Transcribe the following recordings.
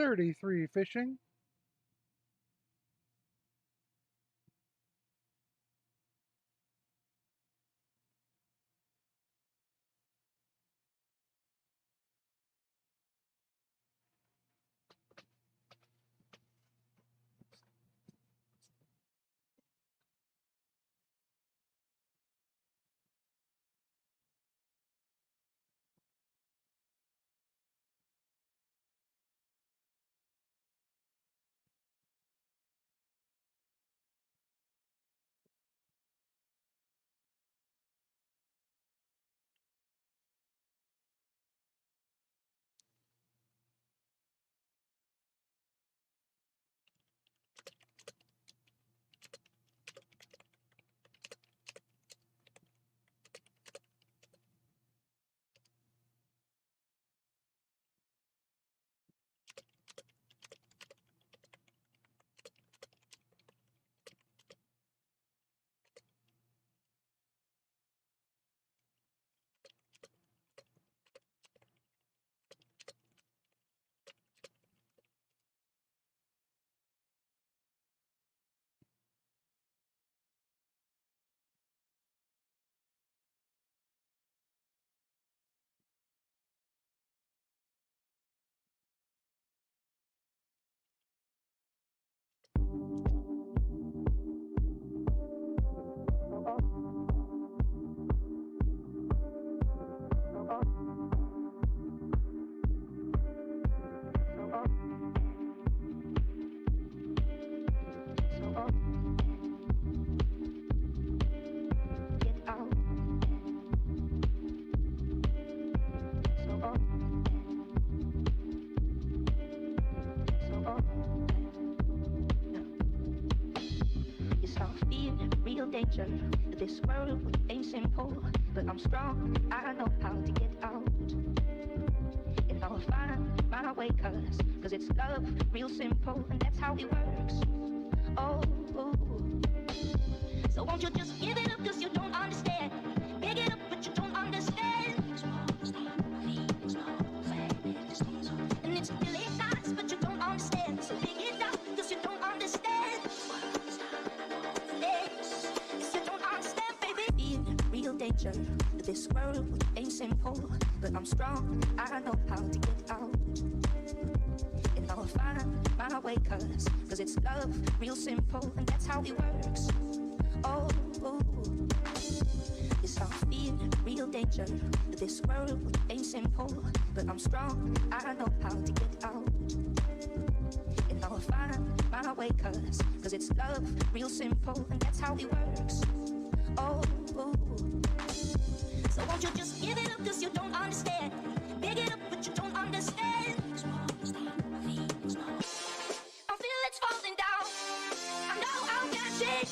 33 fishing. Real danger. This world ain't simple, but I'm strong. I know how to get out. And I'll find my way, cause it's love, real simple, and that's how it works. Oh, so won't you just give it up, cause you don't understand. Pick it up, but you don't understand. And it's really nice, but you don't understand. So pick it up, cause you don't understand. Yes, you don't understand, baby. Real danger. This world ain't simple, but I'm strong. I know how to get out. And I'll find my way, cause it's love, real simple, and that's how it works. Oh, it's how I feel, real danger. This world ain't simple, but I'm strong. I know how to get out. And I'll find my way, cause it's love, real simple, and that's how it works. Oh, so won't you just give it up, cause you don't understand. Pick it up, but you don't understand. I feel it's falling down. I know I'll catch it.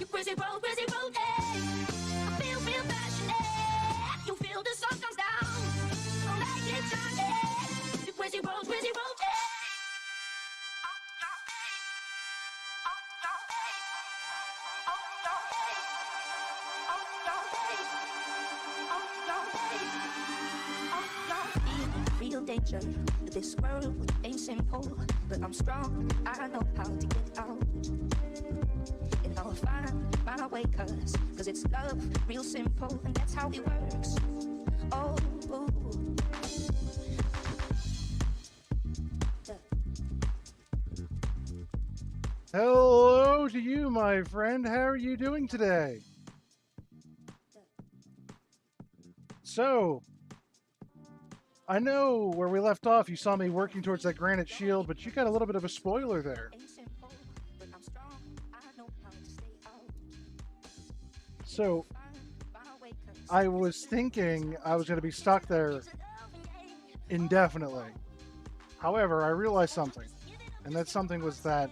You crazy road, hey. I feel real passionate. You feel the sun comes down. I'll make it turn, hey. You crazy road, hey. Real danger. This world ain't simple, but I'm strong. I know how to get out. And I'll find my way, cause it's love, real simple, and that's how it works. Oh, Hello to you, my friend. How are you doing today? So, I know where we left off, you saw me working towards that granite shield, but you got a little bit of a spoiler there. So, I was thinking I was going to be stuck there indefinitely. However, I realized something, and that something was that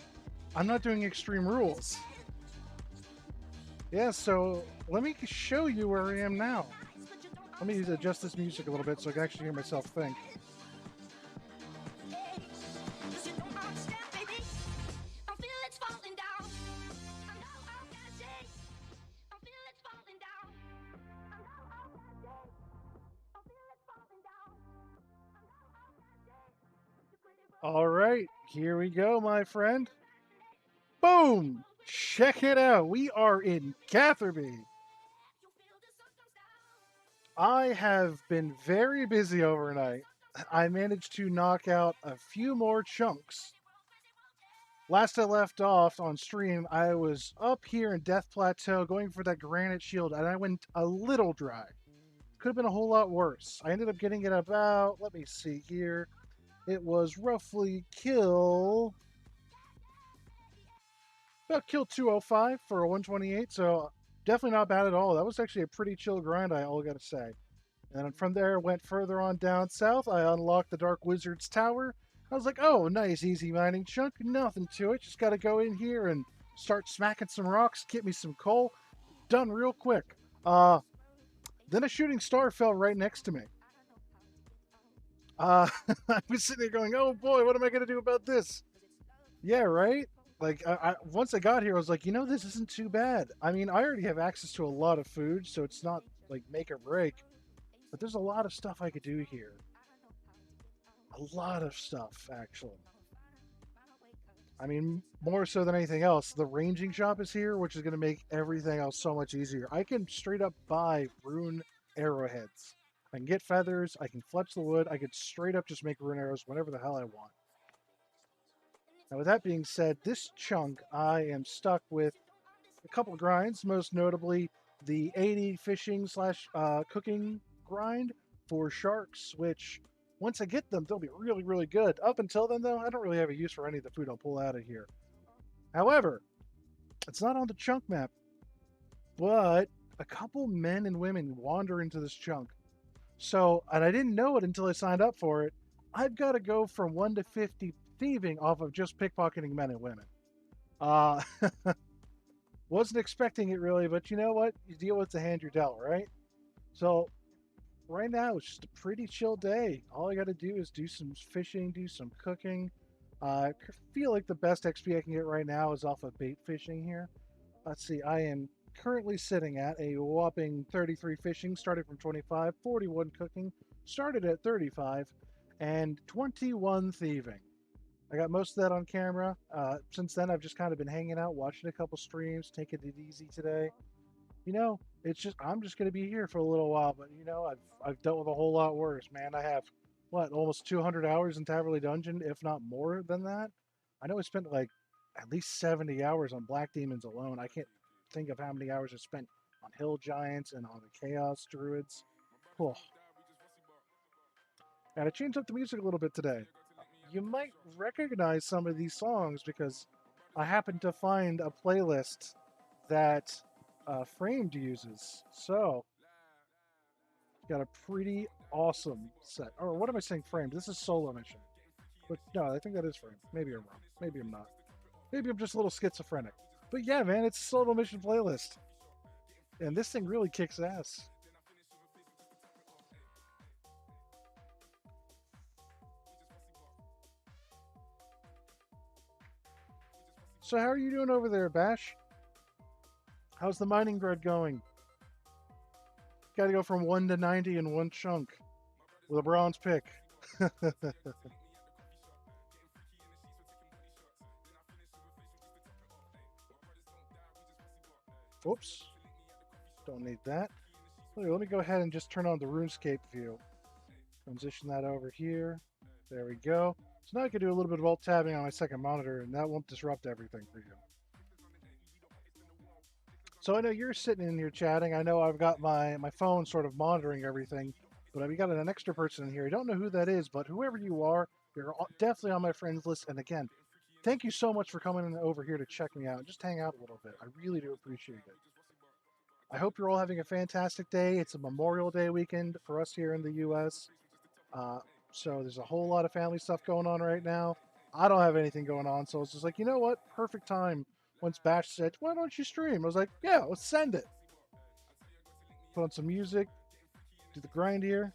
I'm not doing extreme rules. Yeah, so let me show you where I am now. Let me adjust this music a little bit so I can actually hear myself think. All right, here we go, my friend. Boom! Check it out. We are in Catherby. I have been very busy overnight. I managed to knock out a few more chunks. Last I left off on stream, I was up here in Death Plateau going for that granite shield, and I went a little dry. Could have been a whole lot worse. I ended up getting it about, let me see here. It was roughly about kill 205 for a 128, so definitely not bad at all. That was actually a pretty chill grind, I all gotta say. And then from there, went further on down south. I unlocked the Dark Wizard's Tower. I was like, oh, nice, easy mining chunk. Nothing to it. Just got to go in here and start smacking some rocks, get me some coal. Done real quick. Then a shooting star fell right next to me. I was sitting there going, oh boy, what am I going to do about this? Yeah, right? Like, once I got here, I was like, this isn't too bad. I mean, I already have access to a lot of food, so it's not like make or break. But there's a lot of stuff I could do here. A lot of stuff, actually. I mean, more so than anything else, the ranging shop is here, which is going to make everything else so much easier. I can straight up buy rune arrowheads. I can get feathers, I can fletch the wood, I could straight up just make rune arrows whenever the hell I want. Now, with that being said, this chunk I am stuck with a couple of grinds, most notably the 80 fishing slash cooking grind for sharks, which once I get them, they'll be really, really good. Up until then, though, I don't really have a use for any of the food I'll pull out of here. However, it's not on the chunk map, but a couple men and women wander into this chunk. So, and I didn't know it until I signed up for it. I've got to go from 1 to 50 thieving off of just pickpocketing men and women. Uh, wasn't expecting it really, but you know what? You deal with the hand you're dealt, right? So right now it's just a pretty chill day. All I got to do is do some fishing, do some cooking. I feel like the best XP I can get right now is off of bait fishing here. Let's see, I am currently sitting at a whopping 33 fishing, starting from 25, 41 cooking, started at 35, and 21 thieving. I got most of that on camera. Since then, I've just kind of been hanging out, watching a couple streams, taking it easy today. It's just I'm just going to be here for a little while, but I've dealt with a whole lot worse, man. I have almost 200 hours in Taverley Dungeon, if not more than that. I know I spent like at least 70 hours on Black Demons alone. I can't think of how many hours I spent on Hill Giants and on the Chaos Druids. Cool. And I changed up the music a little bit today. You might recognize some of these songs because I happened to find a playlist that Framed uses. So, got a pretty awesome set. Or what am I saying, Framed? This is Solo Mission. But no, I think that is Framed. Maybe I'm wrong. Maybe I'm not. Maybe I'm just a little schizophrenic. But yeah, man, it's a Solo Mission playlist. And this thing really kicks ass. So how are you doing over there, Bash? How's the mining bread going? Got to go from 1 to 90 in one chunk with a bronze pick. Oops. Don't need that. Let me go ahead and just turn on the RuneScape view. Transition that over here. There we go. So now I can do a little bit of alt tabbing on my second monitor, and that won't disrupt everything for you. So I know you're sitting in here chatting. I know I've got my phone sort of monitoring everything, but we got an extra person in here. I don't know who that is, but whoever you are, you're definitely on my friends list. And again, thank you so much for coming over here to check me out. Just hang out a little bit. I really do appreciate it. I hope you're all having a fantastic day. It's a Memorial Day weekend for us here in the U.S. So there's a whole lot of family stuff going on right now. I don't have anything going on, so it's just like, you know what? Perfect time. Once Bash said, why don't you stream? I was like, yeah, let's send it. Put on some music, do the grind here,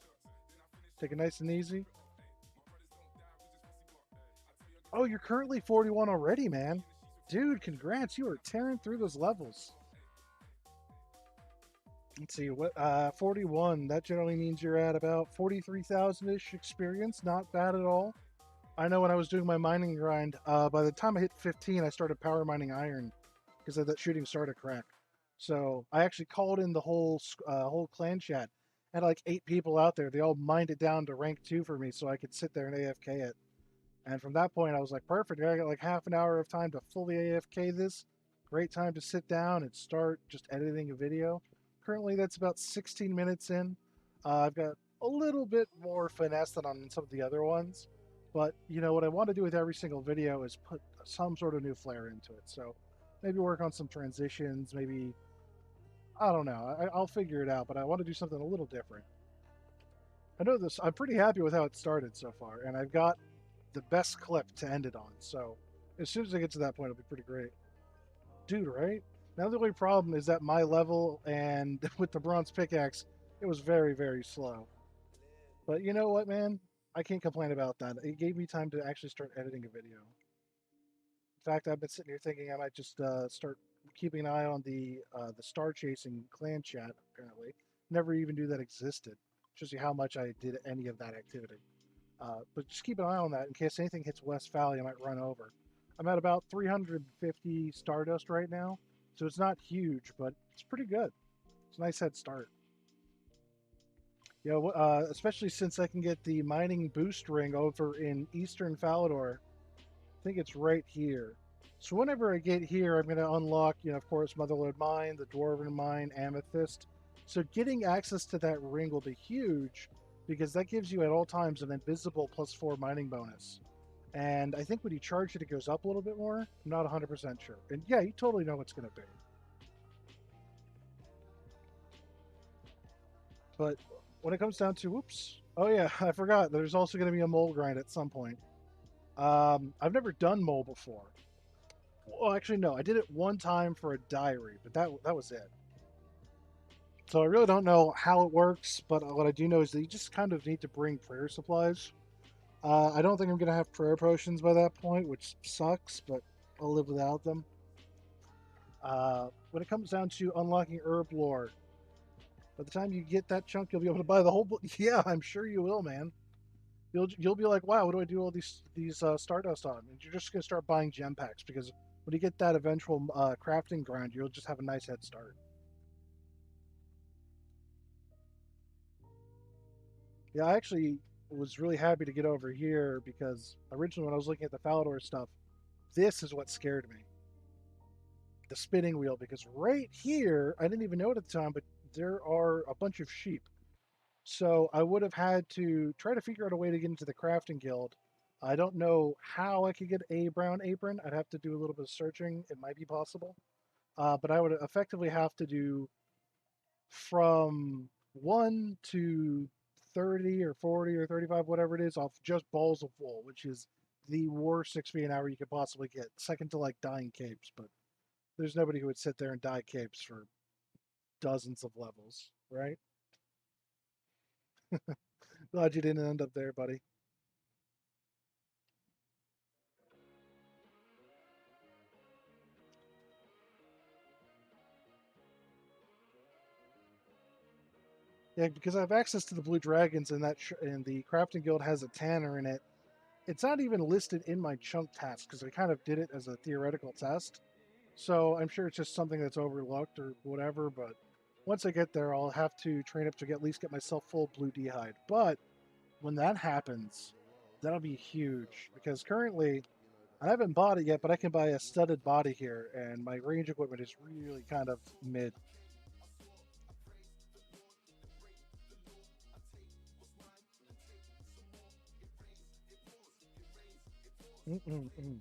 take it nice and easy. Oh, you're currently 41 already, man. Dude, congrats. You are tearing through those levels. Let's see, what 41. That generally means you're at about 43,000-ish experience. Not bad at all. I know when I was doing my mining grind, by the time I hit 15, I started power mining iron because of that shooting star to crack. So I actually called in the whole clan chat. Had like 8 people out there. They all mined it down to rank 2 for me, so I could sit there and AFK it. And from that point, I was like, perfect. I got like half an hour of time to fully AFK this. Great time to sit down and start just editing a video. Currently, that's about 16 minutes in. I've got a little bit more finesse than on some of the other ones. But, you know, what I want to do with every single video is put some sort of new flair into it. So maybe work on some transitions, maybe, I don't know. I'll figure it out, but I want to do something a little different. I know this, I'm pretty happy with how it started so far, and I've got the best clip to end it on. So as soon as I get to that point, it'll be pretty great. Dude, right? Now the only problem is that my level and with the bronze pickaxe, it was very, very slow. But you know what, man? I can't complain about that. It gave me time to actually start editing a video. In fact, I've been sitting here thinking I might just start keeping an eye on the star chasing clan chat. Apparently, never even knew that existed. Shows you how much I did any of that activity. But just keep an eye on that in case anything hits West Valley, I might run over. I'm at about 350 Stardust right now, so it's not huge, but it's pretty good. It's a nice head start. Especially since I can get the mining boost ring over in Eastern Falador. I think it's right here. So whenever I get here, I'm going to unlock, of course, Motherlode Mine, the Dwarven Mine, Amethyst. So getting access to that ring will be huge because that gives you at all times an invisible +4 mining bonus. And I think when you charge it, it goes up a little bit more. I'm not 100% sure. And yeah, you totally know what's going to be. But when it comes down to, whoops, oh yeah, I forgot. There's also going to be a mole grind at some point. I've never done mole before. Well, actually, no. I did it one time for a diary, but that was it. So I really don't know how it works, but what I do know is that you just kind of need to bring prayer supplies. I don't think I'm going to have prayer potions by that point, which sucks, but I'll live without them. When it comes down to unlocking herb lore, by the time you get that chunk, you'll be able to buy the whole book. Yeah, I'm sure you will, man. You'll be like, wow, what do I do all these Stardust on? And you're just gonna start buying gem packs because when you get that eventual crafting grind, you'll just have a nice head start. Yeah, I actually was really happy to get over here because originally when I was looking at the Falador stuff, this is what scared me. The spinning wheel, because right here, I didn't even know it at the time, but there are a bunch of sheep. So I would have had to try to figure out a way to get into the crafting guild. I don't know how I could get a brown apron. I'd have to do a little bit of searching. It might be possible. But I would effectively have to do from 1 to 30 or 40 or 35, whatever it is, off just balls of wool, which is the worst 6 feet an hour you could possibly get. Second to like dying capes, but there's nobody who would sit there and die capes for dozens of levels, right? Glad you didn't end up there, buddy. Yeah, because I have access to the blue dragons, and and the crafting guild has a tanner in it. It's not even listed in my chunk task because I kind of did it as a theoretical test. So I'm sure it's just something that's overlooked or whatever. But once I get there, I'll have to train up to at least get myself full blue d'hide. But when that happens, that'll be huge because currently I haven't bought it yet, but I can buy a studded body here, and my range equipment is really kind of mid. Mm-mm-mm.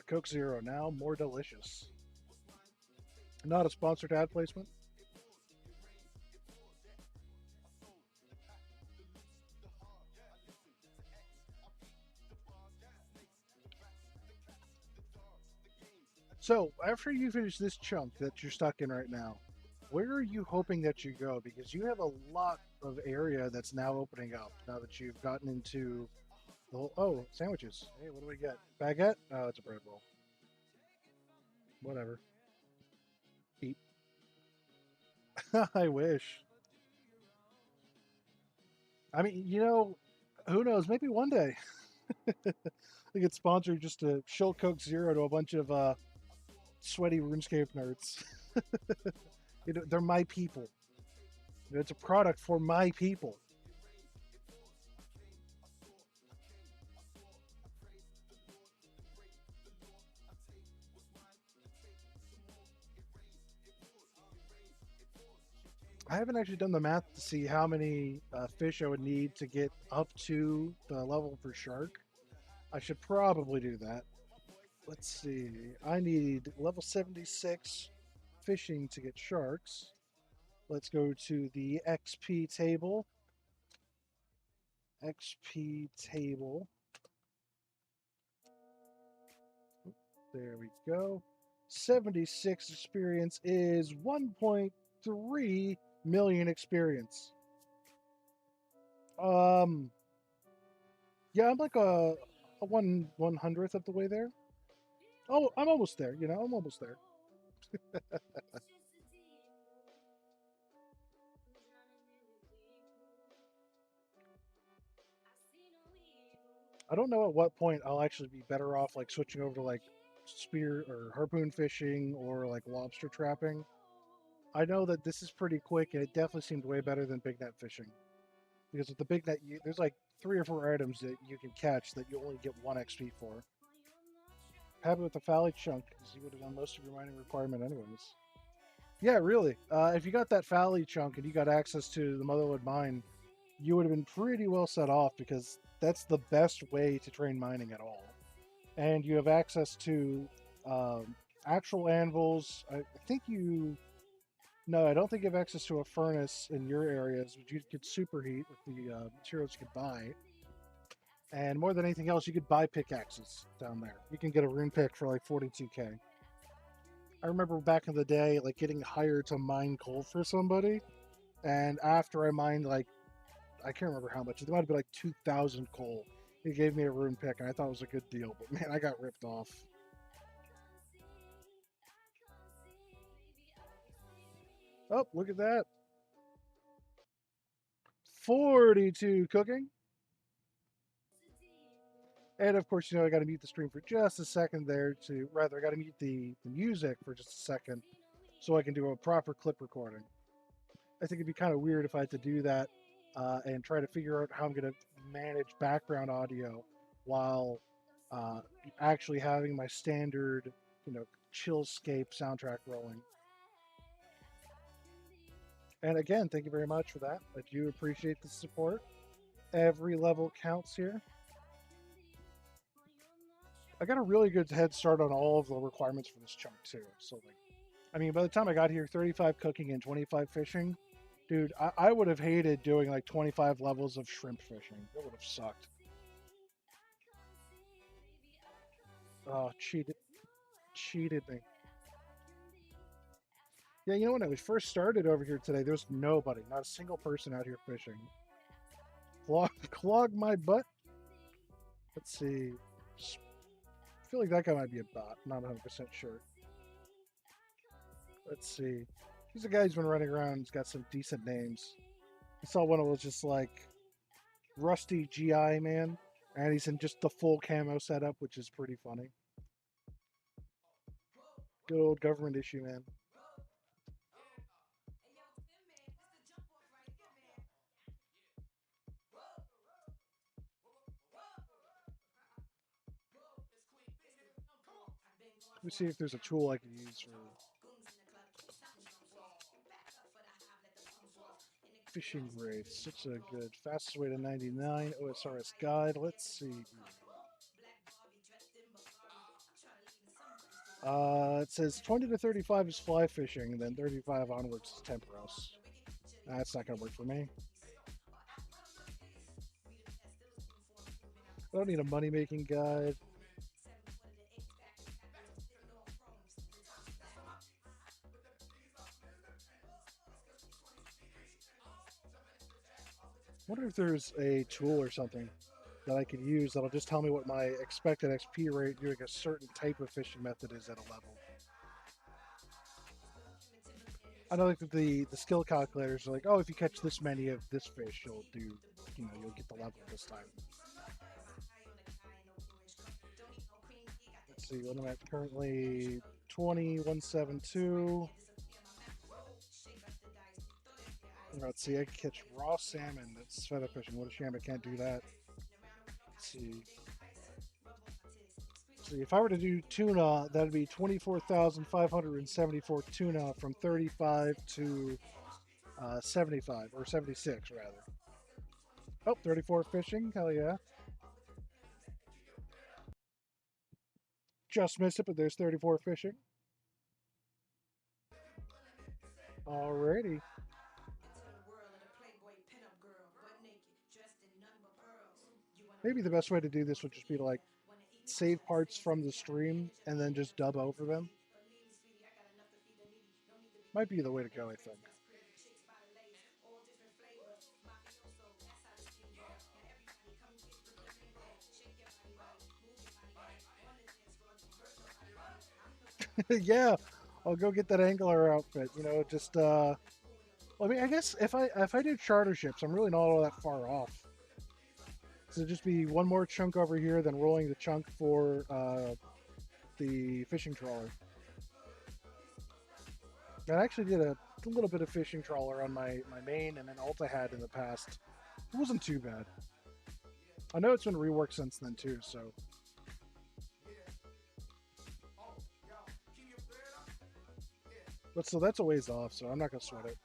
Coke Zero now more delicious. Not a sponsored ad placement. So after you finish this chunk that you're stuck in right now, where are you hoping that you go? Because you have a lot of area that's now opening up now that you've gotten into the whole. Oh, sandwiches. Hey, what do we get? Baguette? Oh, it's a bread roll. Whatever. Eat. I wish. I mean, Who knows? Maybe one day they get sponsored just to shill Coke Zero to a bunch of sweaty RuneScape nerds. They're my people. It's a product for my people. I haven't actually done the math to see how many fish I would need to get up to the level for shark. I should probably do that. Let's see. I need level 76 fishing to get sharks. Let's go to the XP table. XP table. There we go. 76 experience is 1.3 million experience. Yeah, I'm like a 1/100th of the way there. Oh, I'm almost there. I'm almost there. I don't know at what point I'll actually be better off like switching over to like spear or harpoon fishing or like lobster trapping. I know that this is pretty quick and it definitely seemed way better than big net fishing. Because with the big net, there's like 3 or 4 items that you can catch that you only get 1 XP for. Happy with the Phallic chunk because you would have done most of your mining requirement anyways. Yeah, really. If you got that Phallic chunk and you got access to the Motherwood mine, you would have been pretty well set off because that's the best way to train mining at all. And you have access to actual anvils. I think you. No, I don't think you have access to a furnace in your areas, but you could superheat with the materials you could buy. And more than anything else, you could buy pickaxes down there. You can get a rune pick for like 42k. I remember back in the day, like getting hired to mine coal for somebody, and after I mined like I can't remember how much. It might have been like 2,000 coal. He gave me a rune pick, and I thought it was a good deal. But man, I got ripped off. Oh, look at that. 42 cooking. And of course, I got to mute the stream for just a second there I got to mute the music for just a second so I can do a proper clip recording. I think it'd be kind of weird if I had to do that and try to figure out how I'm going to manage background audio while actually having my standard, chillscape soundtrack rolling. And again, thank you very much for that. I do appreciate the support. Every level counts here. I got a really good head start on all of the requirements for this chunk too. So by the time I got here, 35 cooking and 25 fishing, dude, I would have hated doing like 25 levels of shrimp fishing. It would have sucked. Oh, cheated me. Yeah, when I first started over here today, there was nobody, not a single person out here fishing. Clog my butt. Let's see. I feel like that guy might be a bot. Not 100% sure. Let's see. He's a guy who's been running around. He's got some decent names. I saw one that was just like Rusty GI man, and he's in just the full camo setup, which is pretty funny. Good old government issue, man. Let me see if there's a tool I can use for fishing rates. Such a good fastest way to 99 OSRS guide. Let's see. It says 20 to 35 is fly fishing, and then 35 onwards is temporos. That's not gonna work for me. I don't need a money making guide. I wonder if there's a tool or something that I could use that'll just tell me what my expected XP rate doing a certain type of fishing method is at a level. I know like the skill calculators are like, oh, if you catch this many of this fish, you'll do, you'll get the level this time. Let's see what I'm at currently. 2172. Let's see, I can catch raw salmon that's feather fishing. What a shame I can't do that. Let's see. See, if I were to do tuna, that'd be 24,574 tuna from 35 to 75, or 76 rather. Oh, 34 fishing. Hell yeah. Just missed it, but there's 34 fishing. Alrighty. Maybe the best way to do this would just be to like save parts from the stream and then just dub over them. Might be the way to go, I think. Yeah, I'll go get that angler outfit. Just I mean, I guess if I do charter ships, I'm really not all that far off. So just be one more chunk over here, then rolling the chunk for the fishing trawler. I actually did a little bit of fishing trawler on my main and an Alta had in the past. It wasn't too bad. I know it's been reworked since then too, so. But so that's a ways off, so I'm not gonna sweat it.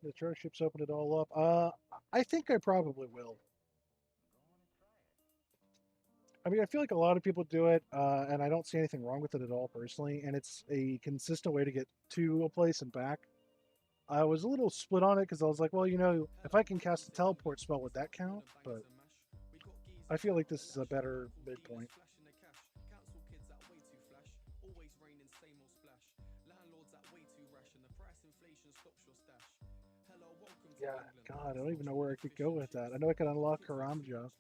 The charter ships open it all up. I think I probably will. I mean, I feel like a lot of people do it, and I don't see anything wrong with it at all personally. And it's a consistent way to get to a place and back. I was a little split on it because I was like, well, if I can cast a teleport spell, would that count? But I feel like this is a better midpoint. Yeah, God, I don't even know where I could go with that. I know I could unlock Karamja.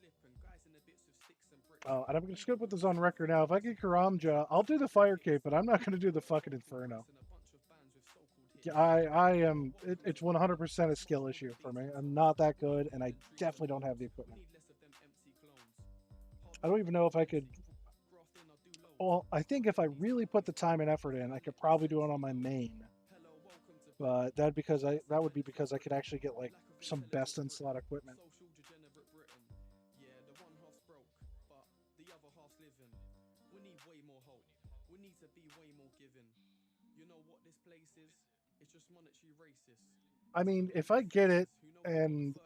Oh, and I'm just gonna put this on record now. If I get Karamja, I'll do the Fire Cape, but I'm not gonna do the fucking Inferno. Yeah, I am. It's 100% a skill issue for me. I'm not that good, and I definitely don't have the equipment. I don't even know if I could. Well, I think if I really put the time and effort in, I could probably do it on my main. But that would be because I could actually get like some best in slot equipment. I mean, if I get it, and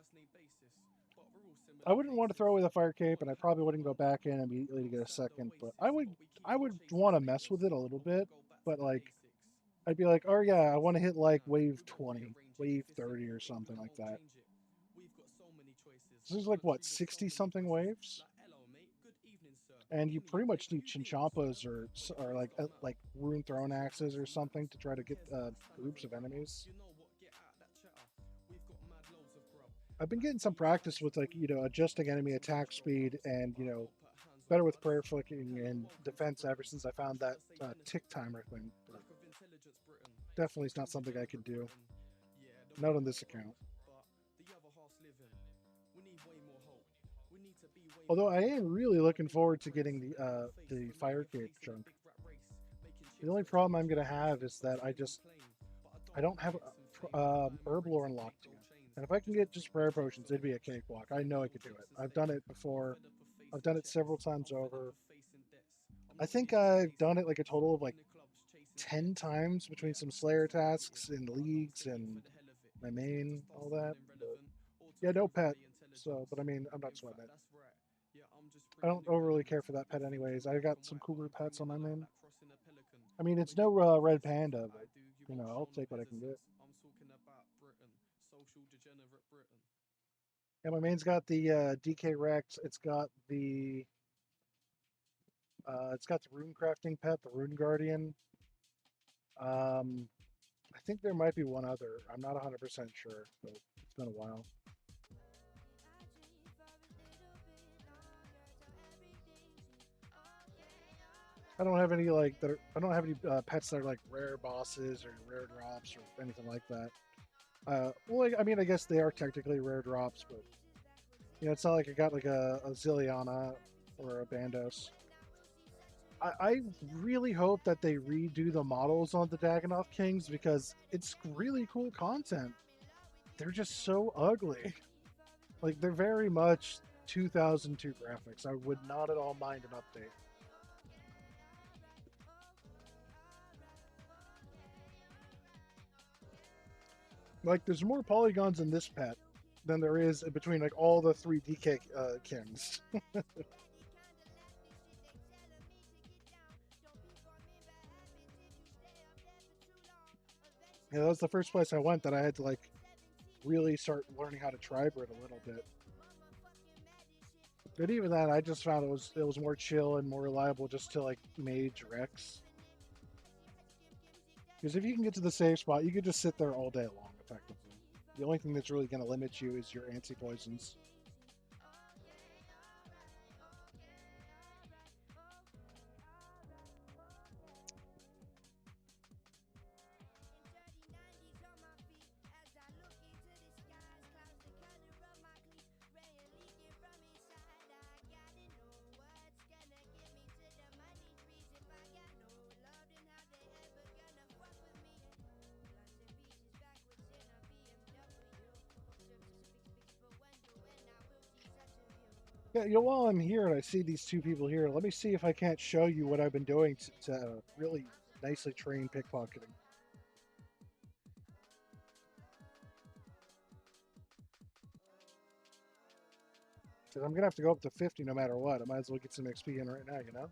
I wouldn't want to throw away the fire cape, and I probably wouldn't go back in immediately to get a second. But I would want to mess with it a little bit. But like, I'd be like, oh yeah, I want to hit like wave 20, wave 30, or something like that. This is like what 60 something waves, and you pretty much need chinchompas or like rune throne axes or something to try to get groups of enemies. I've been getting some practice with like adjusting enemy attack speed and better with prayer flicking and defense ever since I found that tick timer thing. But definitely it's not something I can do. Not on this account. Although I am really looking forward to getting the fire cape chunk. The only problem I'm gonna have is that I don't have herb lore unlocked yet. And if I can get just prayer potions, it'd be a cakewalk. I know I could do it. I've done it before. I've done it several times over. I think I've done it like a total of like 10 times between some Slayer tasks and leagues and my main, all that. But yeah, no pet. So, but I mean, I'm not sweating it. I don't overly care for that pet anyways. I got some cooler pets on my main. I mean, it's no red panda, but I'll take what I can get. Yeah, my main's got the DK Rex. It's got the rune crafting pet, the rune guardian. I think there might be one other. I'm not 100% sure, but it's been a while. I don't have any like that. I don't have any pets that are like rare bosses or rare drops or anything like that. Well, like, I mean, I guess they are technically rare drops, but it's not like I got like a Zilliana or a Bandos. I really hope that they redo the models on the Dagonoth Kings because it's really cool content. They're just so ugly. Like they're very much 2002 graphics. I would not at all mind an update. Like there's more polygons in this pet than there is between like all the 3D kings. Yeah, that was the first place I went that I had to like really start learning how to tribrid a little bit. But even that, I just found it was more chill and more reliable just to like mage Rex. Because if you can get to the safe spot, you could just sit there all day long, effectively. The only thing that's really going to limit you is your anti-poisons. Yeah, while I'm here and I see these two people here, let me see if I can't show you what I've been doing to really nicely train pickpocketing. Because I'm going to have to go up to 50 no matter what. I might as well get some XP in right now, you know?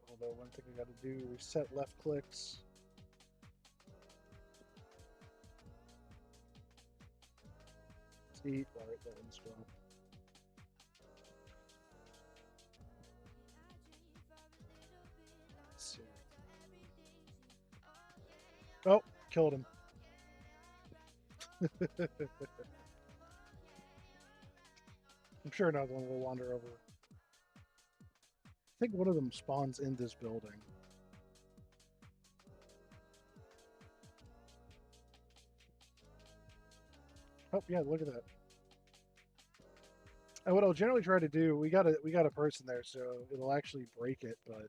Although one thing I got to do, reset left clicks. Let's eat. All right, that one's gone. Let's see. Oh, killed him. I'm sure another one will wander over. I think one of them spawns in this building. Oh yeah, look at that. And what I'll generally try to do, we got a person there, so it'll actually break it. But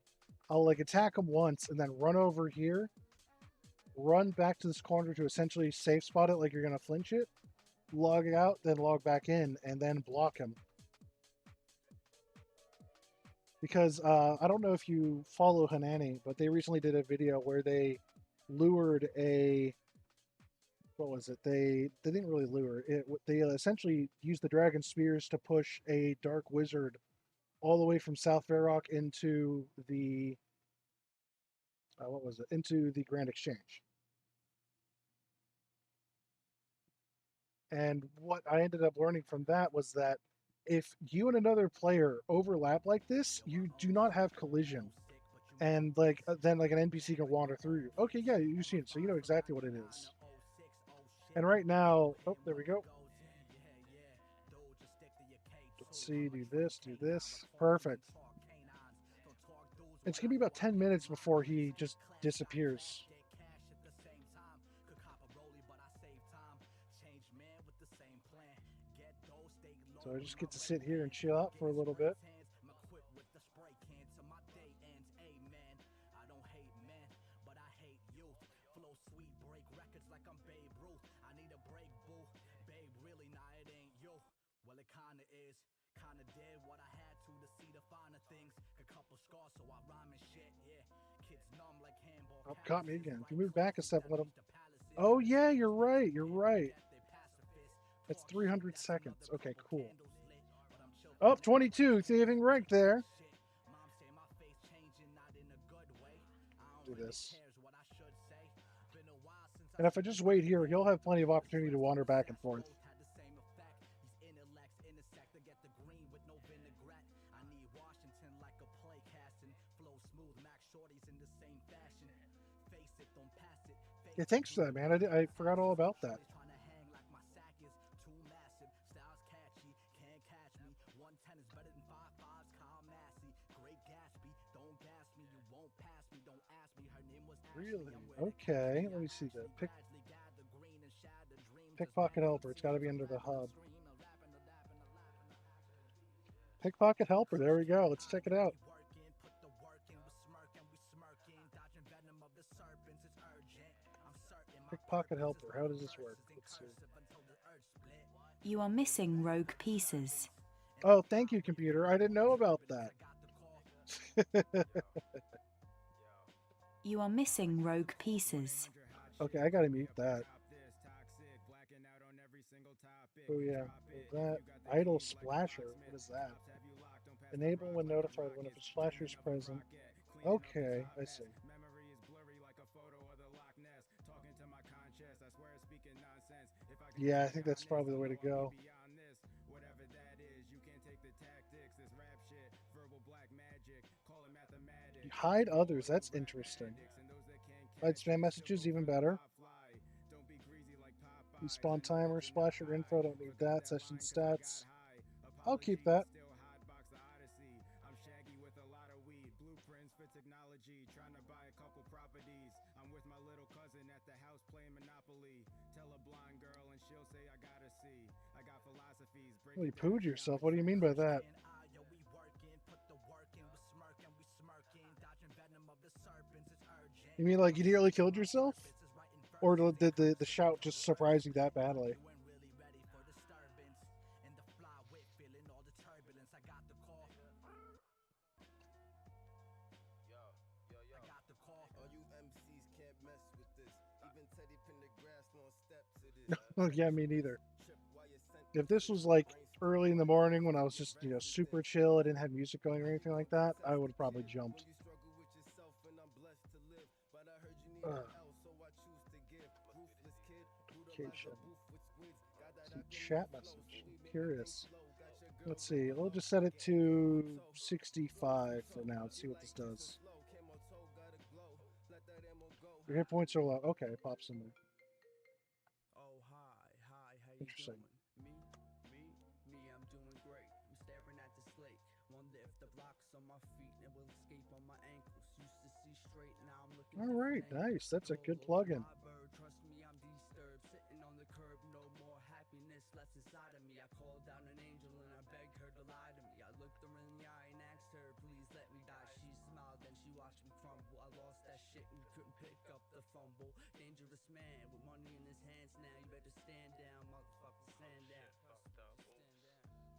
I'll like attack him once and then run over here, run back to this corner to essentially safe spot it like you're gonna flinch it, log out, then log back in, and then block him. Because I don't know if you follow Hanani, but they recently did a video where they lured a what was it? They didn't really lure it. They essentially used the dragon spears to push a dark wizard all the way from South Varrock into the what was it? Into the Grand Exchange. And what I ended up learning from that was that if you and another player overlap like this, you do not have collision. And like then like an NPC can wander through you. Okay, yeah, you've seen it, so you know exactly what it is. And right now, oh, there we go. Let's see, do this. Perfect. It's gonna be about 10 minutes before he just disappears. So I just get to sit here and chill out for a little bit. Oh, caught me again. If you move back a step, let him. Oh yeah, you're right. You're right. It's 300 seconds. Okay, cool. Oh, 22. Thieving rank there. Do this. And if I just wait here, he'll have plenty of opportunity to wander back and forth. Yeah, thanks for that, man. I forgot all about that. Really? Okay. Let me see the pickpocket helper. It's got to be under the hub. Pickpocket helper. There we go. Let's check it out. Pickpocket helper. How does this work? Let's see. You are missing rogue pieces. Oh, thank you, computer. I didn't know about that. You are missing rogue pieces. Okay, I gotta mute that. Oh yeah, that idle splasher. What is that? Enable when notified when a splasher is present. Okay, I see. Yeah, I think that's probably the way to go. Hide others. That's interesting. Hide spam messages, even better. Respawn timer, splasher info, don't need that. Session stats. I'll keep that. Well, you pooed yourself. What do you mean by that? You mean like you nearly killed yourself? Or did the shout just surprise you that badly? Oh, yeah, me neither. If this was like early in the morning when I was just, super chill, I didn't have music going or anything like that, I would have probably jumped. Notification. Chat message. I'm curious. Let's see. We'll just set it to 65 for now. Let's see what this does. Your hit points are low. Okay, it pops in there. Interesting. I'm doing great. I'm staring at this lake. Wonder if the blocks on my feet and will escape on my ankles. Used to see straight, now I'm looking. All right, nice. That's a good plugin. Trust me, I'm disturbed. Sitting on the curb, no more happiness left inside of me. I called down an angel and I begged her to lie to me. I looked her in the eye and asked her, please let me die. She smiled, then she watched me crumble. I lost that shit and couldn't pick up the fumble. Dangerous man with money in his hands now. You better stand down, motherfucker, stand down.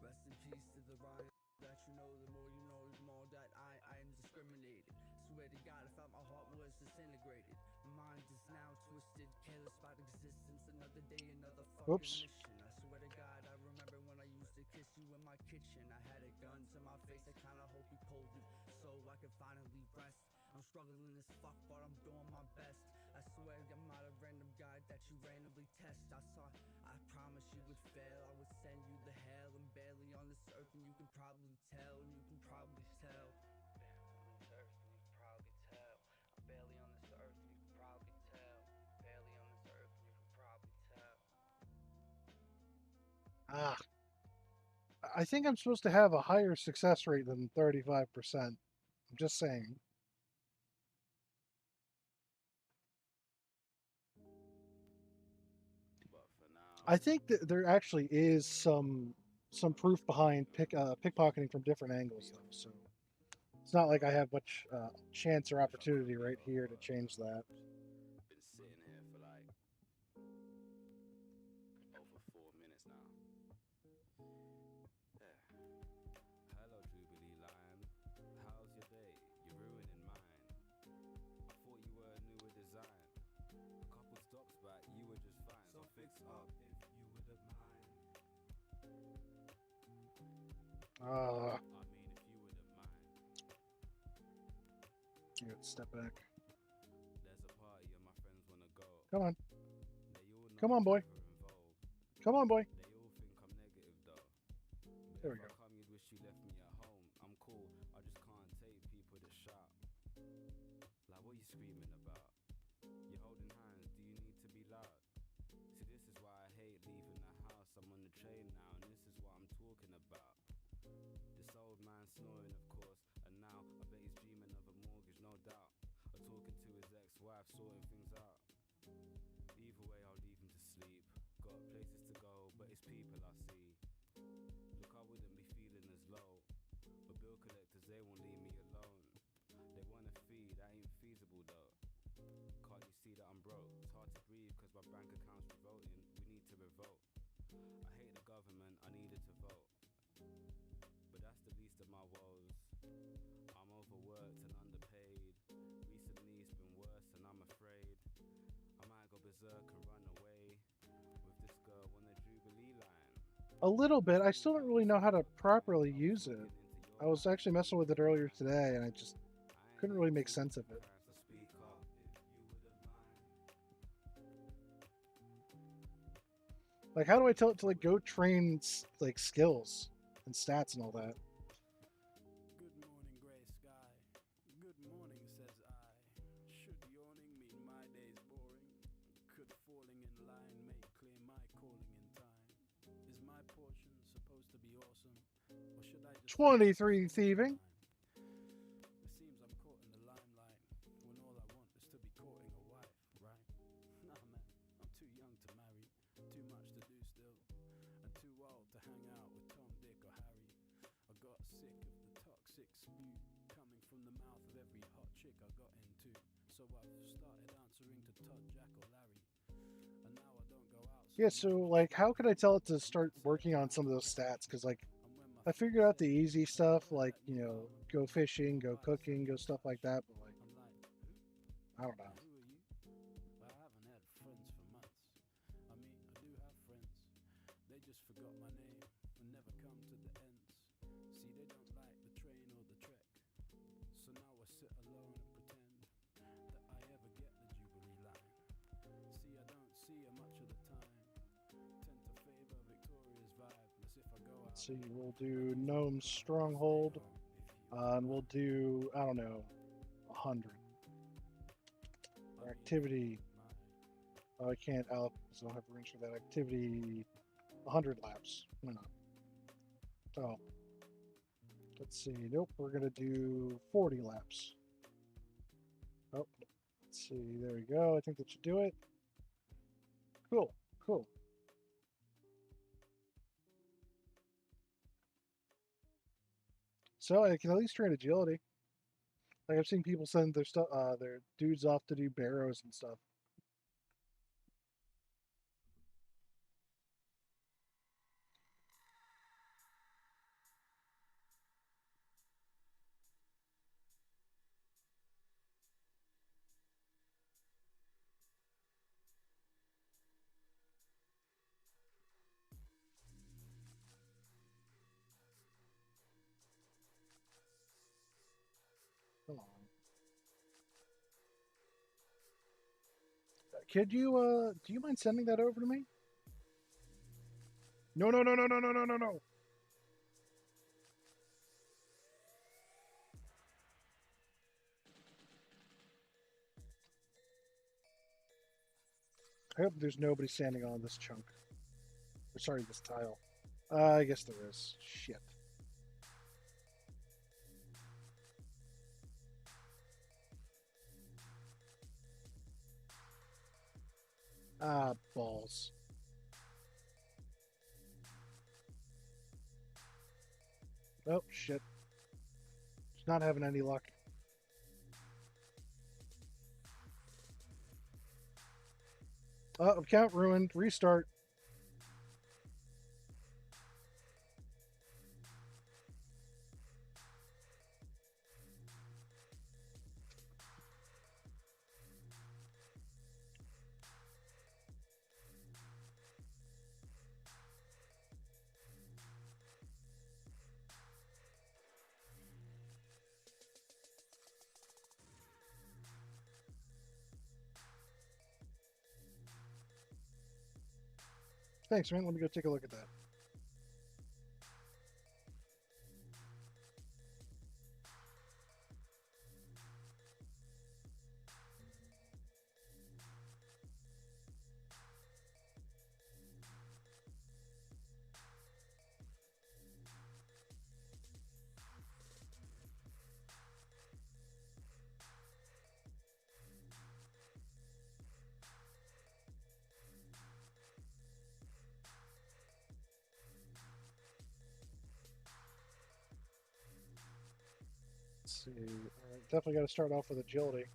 Rest in peace to the Ryan. That you know, the more you know, the more that I am discriminated. Swear to God, I felt my heart was disintegrated. My mind is now twisted, careless about existence. Another day, another fucking mission. I swear to God, I remember when I used to kiss you in my kitchen. I had a gun to my face, I kinda hope you pulled it so I could finally rest. I'm struggling as fuck, but I'm doing my best. I swear I'm not a random guy that you randomly test. I promise you would fail. I would send you to hell. I'm barely on this earth and you can probably tell. And you can probably tell. I'm barely on this earth and you can probably tell. Barely on this earth and you can probably tell. Ah. I think I'm supposed to have a higher success rate than 35%. I'm just saying. I think that there actually is some proof behind pickpocketing from different angles, though. So it's not like I have much chance or opportunity right here to change that. Been sitting here for like over 4 minutes now. Yeah. Hello, Jubilee Lion. How's your day? You're ruining mine. I thought you were a newer design. A couple stops back, you were just fine. So fix up if you wouldn't mind. Uh, I mean, if you wouldn't mind. yeah, step back. There's a party and my friends wanna go. Come on. They all know Come on, boy. we're involved. Come on, boy. They all think I'm negative though. But There we if go. I come, you'd wish you left me at home. I'm cool. I just can't take people that shout. Like, what you screaming about? You're holding hands. Do you snoring, of course. And now I bet he's dreaming of a mortgage, no doubt. Or talking to his ex-wife, sorting things out. Either way, I'll leave him to sleep. Got places to go, but it's people I see. Look, I wouldn't be feeling as low, but bill collectors, they won't leave me alone. They wanna feed, that ain't feasible though. Can't you see that I'm broke? It's hard to breathe cause my bank account's revolting. We need to revolt. I hate the government, I needed to vote. But that's the least of my woes. I'm overworked and underpaid. Recently it's been worse and I'm afraid I might go berserk and run away with this girl on the Jubilee line. A little bit. I still don't really know how to properly use it. I was actually messing with it earlier today, and I just couldn't really make sense of it. Like, how do I tell it to like go train like skills and stats and all that? Good morning, grey sky. Good morning, says I. Should yawning mean my day's boring? Could falling in line make clear my calling in time? Is my portion supposed to be awesome, or should I just 23 thieving. It seems I'm caught in the limelight when all I want is to be courting a wife, right? Nah, man, I'm too young to marry, too much to do still, and too old to hang out with Tom, Dick, or Harry. I got sick of the toxic spew coming from the mouth of every hot chick I got into, so I've started answering to Todd, Jack, or Larry. And now I don't go out. Yeah, so like, how could I tell it to start working on some of those stats? Because like, I figured out the easy stuff, like, you know, go fishing, go cooking, go stuff like that. But like, I'm like, I don't know. who are you? I haven't had friends for months. I mean, I do have friends. They just forgot my name and never come to the ends. See, they don't like the train or the trek. So now I sit alone and pretend that I ever get the Jubilee line. See, I don't see her much of the time. Tend to favor Victoria's vibe. As if I go out. Let's see, we'll do Gnome Stronghold, and we'll do, I don't know, 100. Activity, oh, I can't out, so I don't have range for that. Activity, 100 laps. Why not? So, let's see, nope, we're going to do 40 laps. Oh, let's see, there we go. I think that should do it. Cool, cool. So I can at least train agility. Like I've seen people send their stuff, their dudes off to do barrows and stuff. Come on. Could you, do you mind sending that over to me? No, no, no, no, no, no, no, no, no. I hope there's nobody standing on this chunk. Or sorry, this tile. I guess there is. Shit. Ah, balls. Oh, shit. Just not having any luck. Oh, account ruined. Restart. Thanks, man. Let me go take a look at that. see. Definitely got to start off with agility.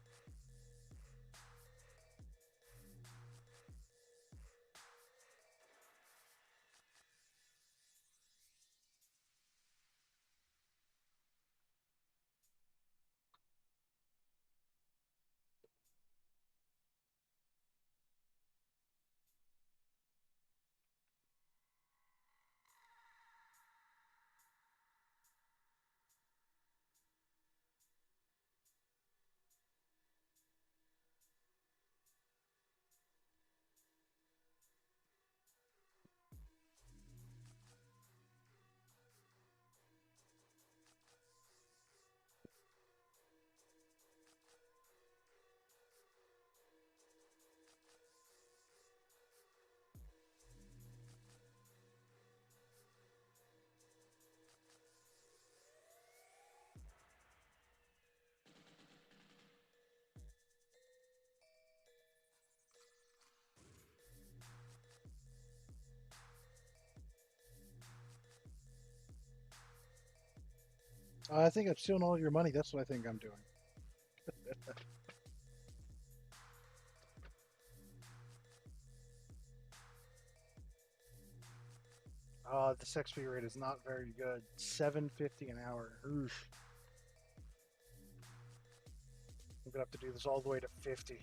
I think I'm stealing all your money. That's what I think I'm doing. This XP rate is not very good. 750 an hour. Oof. I'm gonna have to do this all the way to 50.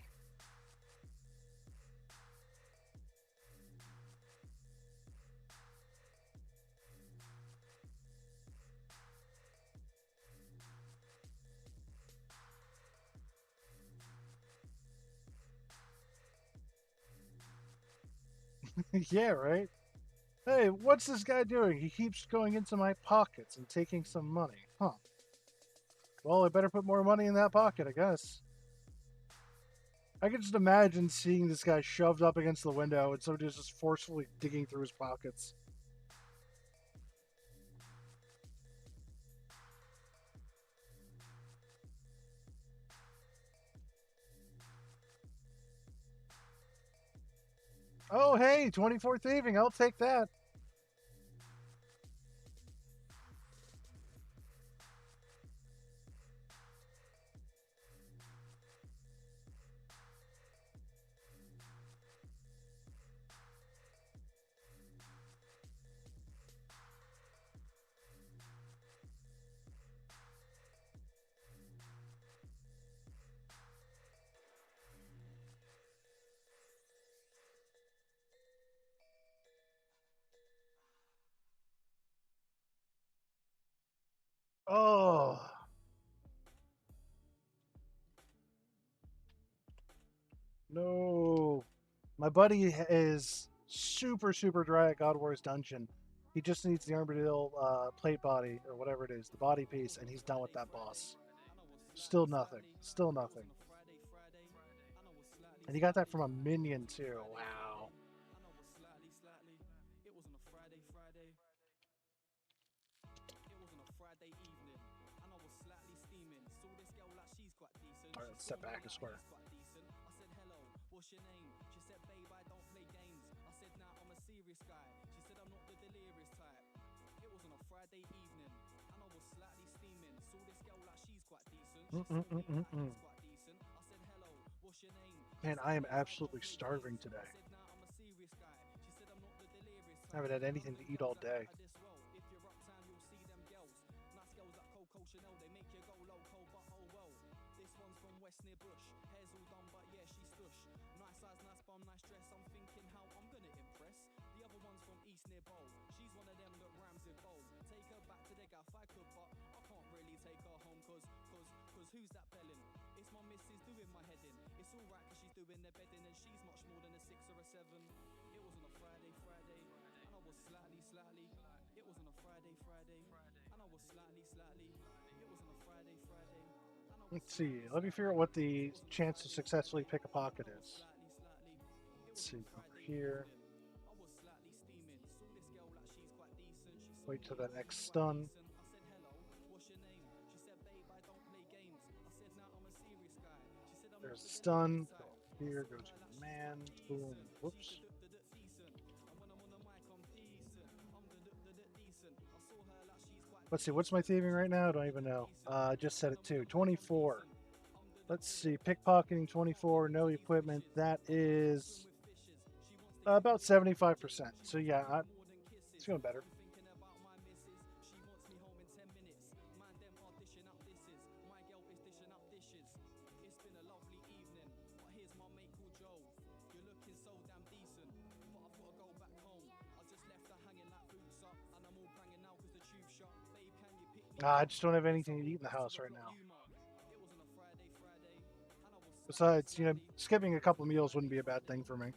Yeah, right? Hey, what's this guy doing? He keeps going into my pockets and taking some money. Huh. Well, I better put more money in that pocket, I guess. I can just imagine seeing this guy shoved up against the window and somebody just forcefully digging through his pockets. Oh, hey, 24 thieving. I'll take that. Oh. No. My buddy is super, super dry at God War's Dungeon. He just needs the Armadillo plate body, or whatever it is, the body piece, and he's done with that boss. Still nothing. Still nothing. And he got that from a minion, too. Wow. All right, let's step back a square. What's your name? She said, babe, I don't play games. I said, nah, I'm a serious guy. She said, I'm not the delirious type. It was on a Friday evening, and I was slightly steaming. Saw this girl like she's quite decent. She saw me like he's quite decent. I said, hello, what's your name? Man, I am absolutely starving today. I said, nah, I'm a serious guy. She said, I'm not the delirious type. I haven't had anything to eat all day. If you're uptown, you'll see them girls. Nice girls like Coco Chanel, they make you go loco, but oh well. This one's from West near Bush. Hair's all done, but yeah, she's stush. Nice size, nice bum, nice dress. I'm thinking how I'm gonna impress. The other one's from East near Bowl. She's one of them that rhymes with bowl. Take her back to the gaff I could, but I can't really take her home cause who's that belling? It's my missus doing my head in. It's alright cause she's doing the bedding and she's much more than a 6 or a 7. It was on a Friday, and I was slightly. It was on a Friday, and I was slightly. It was on a Friday, and I was Let's see. Let me figure out what the chance to successfully pick a pocket is. Let's see. Over here. Wait till that next stun. There's a stun. Go here. Go to the man. Boom. Whoops. Let's see, what's my thieving right now? I don't even know. I just said it too. 24. Let's see, pickpocketing 24, no equipment. That is about 75%. So yeah, it's feeling better. I just don't have anything to eat in the house right now. Besides, skipping a couple meals wouldn't be a bad thing for me.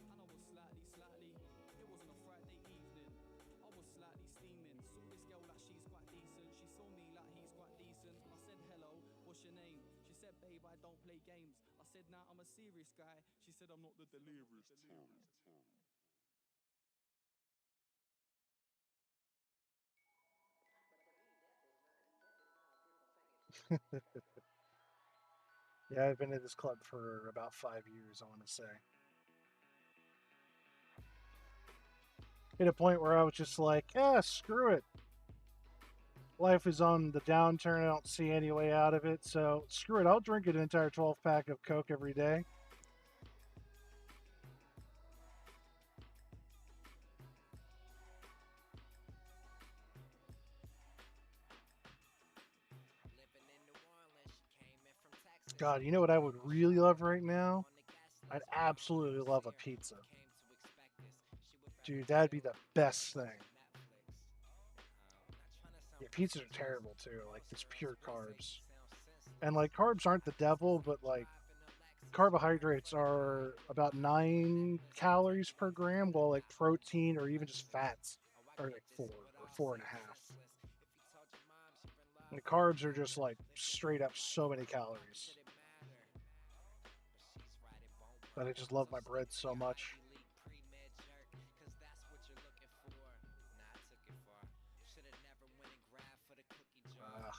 Yeah, I've been at this club for about 5 years, I want to say. Hit a point where I was just like, screw it. Life is on the downturn. I don't see any way out of it. So screw it. I'll drink an entire 12 pack of Coke every day. God, you know what I would really love right now? I'd absolutely love a pizza. Dude, that'd be the best thing. Yeah, pizzas are terrible too. Like, it's pure carbs. And, like, carbs aren't the devil, but, like, carbohydrates are about 9 calories per gram, while, like, protein or even just fats are, like, 4 or 4.5. And the carbs are just, like, straight up so many calories. But I just love my bread so much. Ugh.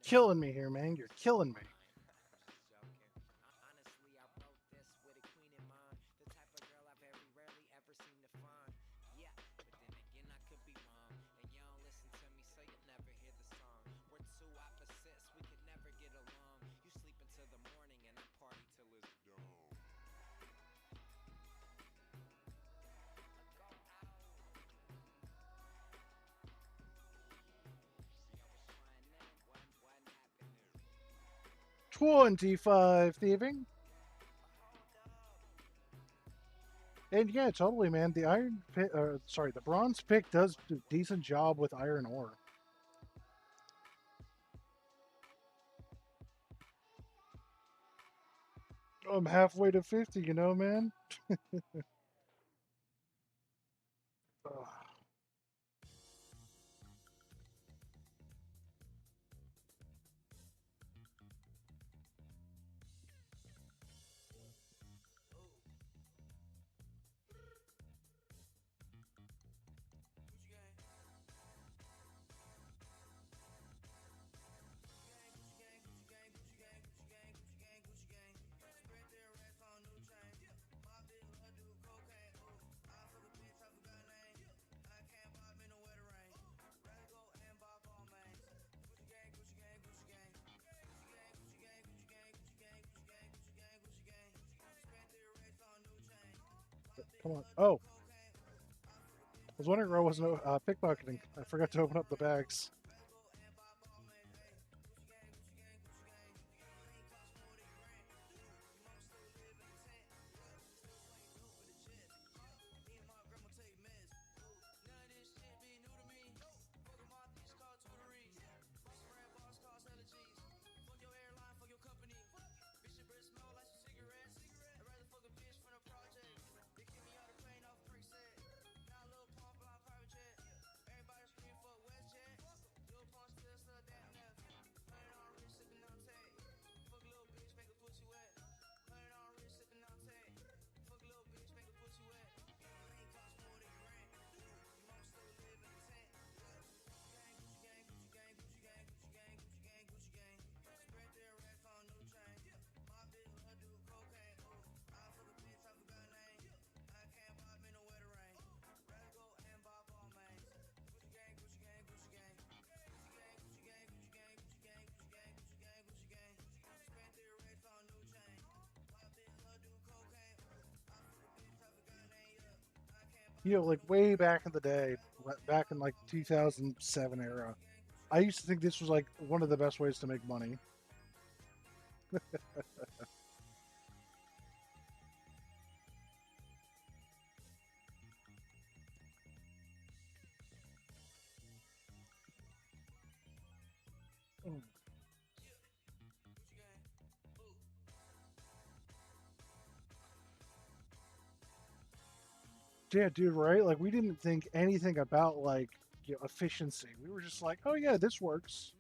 Killing me here, man. You're killing me. $25 thieving. And yeah, totally, man. The the bronze pick does do a decent job with iron ore. I'm halfway to 50, man. Ugh. Come on. Oh, I was wondering where I wasn't pickpocketing. I forgot to open up the bags. Like way back in the day, back in like 2007 era, I used to think this was like one of the best ways to make money. Mm. Yeah, dude, right? Like we didn't think anything about like efficiency. We were just like, oh yeah, this works.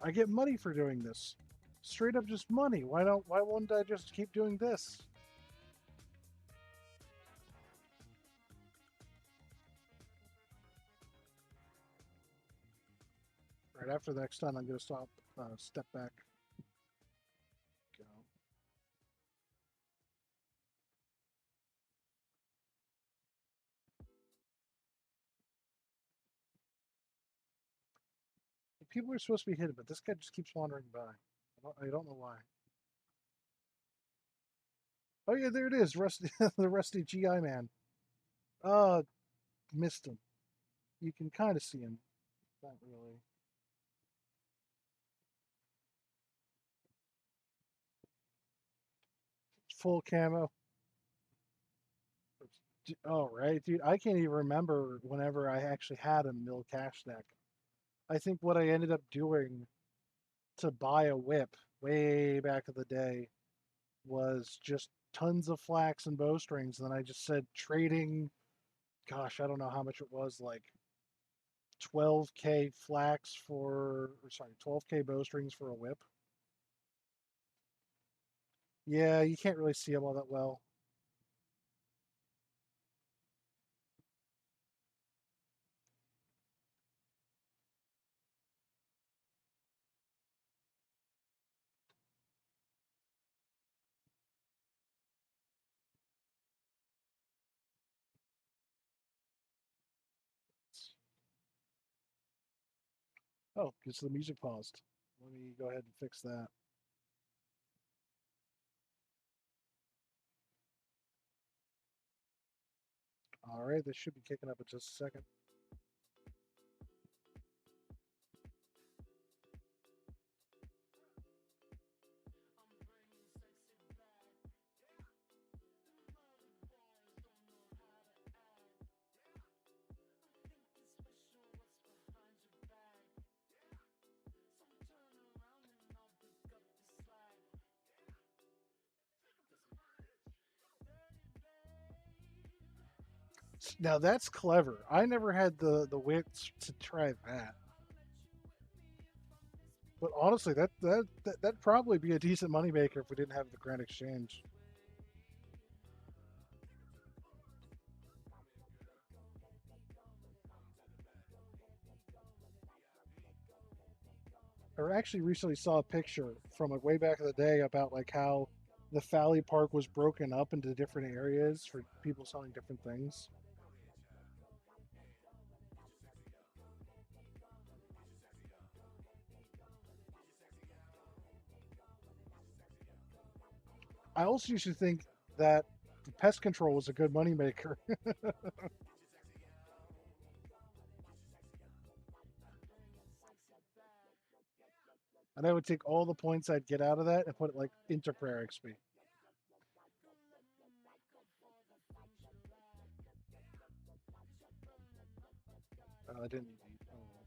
I get money for doing this. Straight up just money. Why wouldn't I just keep doing this? Right after the next time I'm gonna step back. Go. People are supposed to be hidden, but this guy just keeps wandering by. I don't know why. Oh yeah, there it is, Rusty, the Rusty GI man. Uh, missed him. You can kind of see him, not really. Full camo. Oh right, dude. I can't even remember whenever I actually had a mill cash deck. I think what I ended up doing to buy a whip way back in the day was just tons of flax and bowstrings. And then I just said trading, gosh, I don't know how much it was, like 12K flax for, or sorry, 12K bowstrings for a whip. Yeah, you can't really see them all that well. Oh, because the music paused. Let me go ahead and fix that. All right, this should be kicking up in just a second. Now that's clever. I never had the wits to try that. But honestly, that'd probably be a decent moneymaker if we didn't have the Grand Exchange. I actually recently saw a picture from like way back in the day about like how the Fally Park was broken up into different areas for people selling different things. I also used to think that pest control was a good moneymaker. And I would take all the points I'd get out of that and put it like into prayer XP. I didn't need to eat. Oh, well.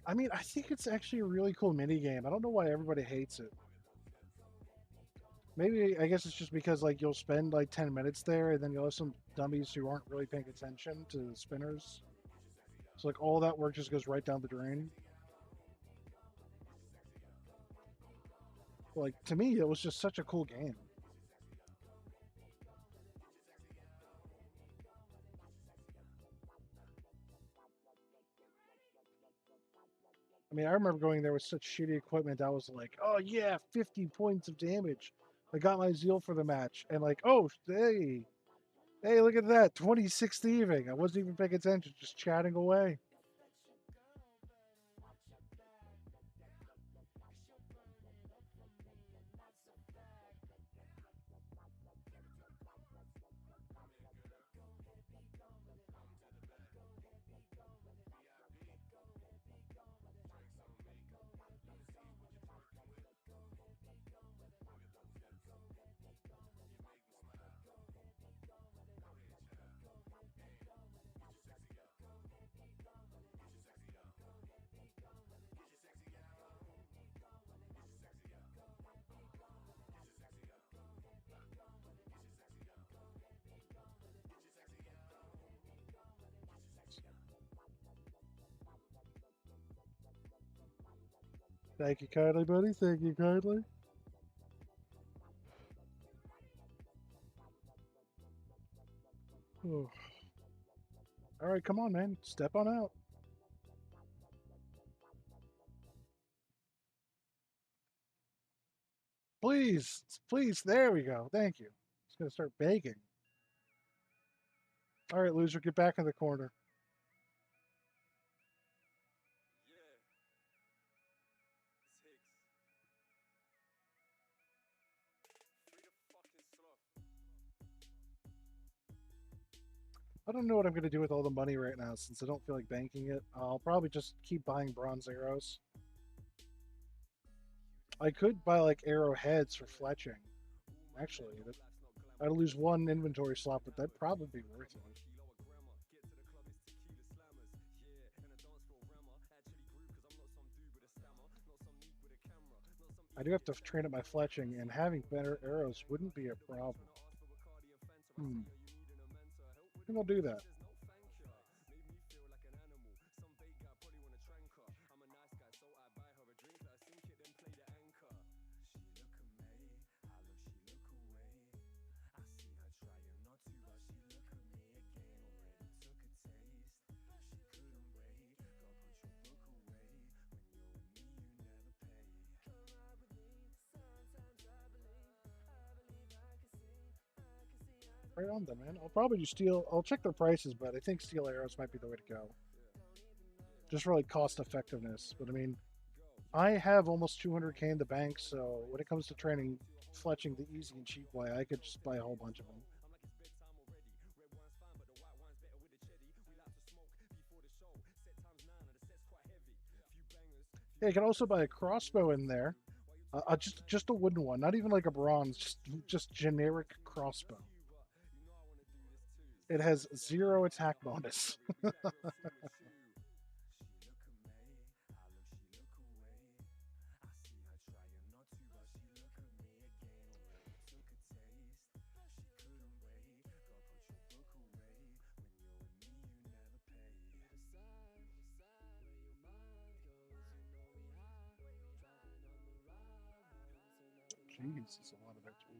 I mean, I think it's actually a really cool mini game. I don't know why everybody hates it. Maybe I guess it's just because like you'll spend like 10 minutes there, and then you'll have some dummies who aren't really paying attention to the spinners. So like all that work just goes right down the drain. Like to me, it was just such a cool game. I mean, I remember going there with such shitty equipment. I was like, oh yeah, 50 points of damage. I got my zeal for the match, and like, oh hey, look at that, 26 thieving. I wasn't even paying attention, just chatting away. Thank you kindly, buddy. Thank you kindly. Oh. All right, come on, man. Step on out. Please, please. There we go. Thank you. It's gonna start begging. All right, loser, get back in the corner. I don't know what I'm going to do with all the money right now since I don't feel like banking it. I'll probably just keep buying bronze arrows. I could buy like arrowheads for fletching. Actually, I'd lose one inventory slot, but that'd probably be worth it. I do have to train up my fletching, and having better arrows wouldn't be a problem. I think I'll do that. Right on then, man. I'll probably do steel. I'll check their prices, but I think steel arrows might be the way to go. Just for like cost effectiveness. But I mean, I have almost 200k in the bank, so when it comes to training fletching the easy and cheap way, I could just buy a whole bunch of them. Yeah, you can also buy a crossbow in there. Just a wooden one, not even like a bronze, just generic crossbow. It has 0 attack bonus. Jeez, it's a lot of XP.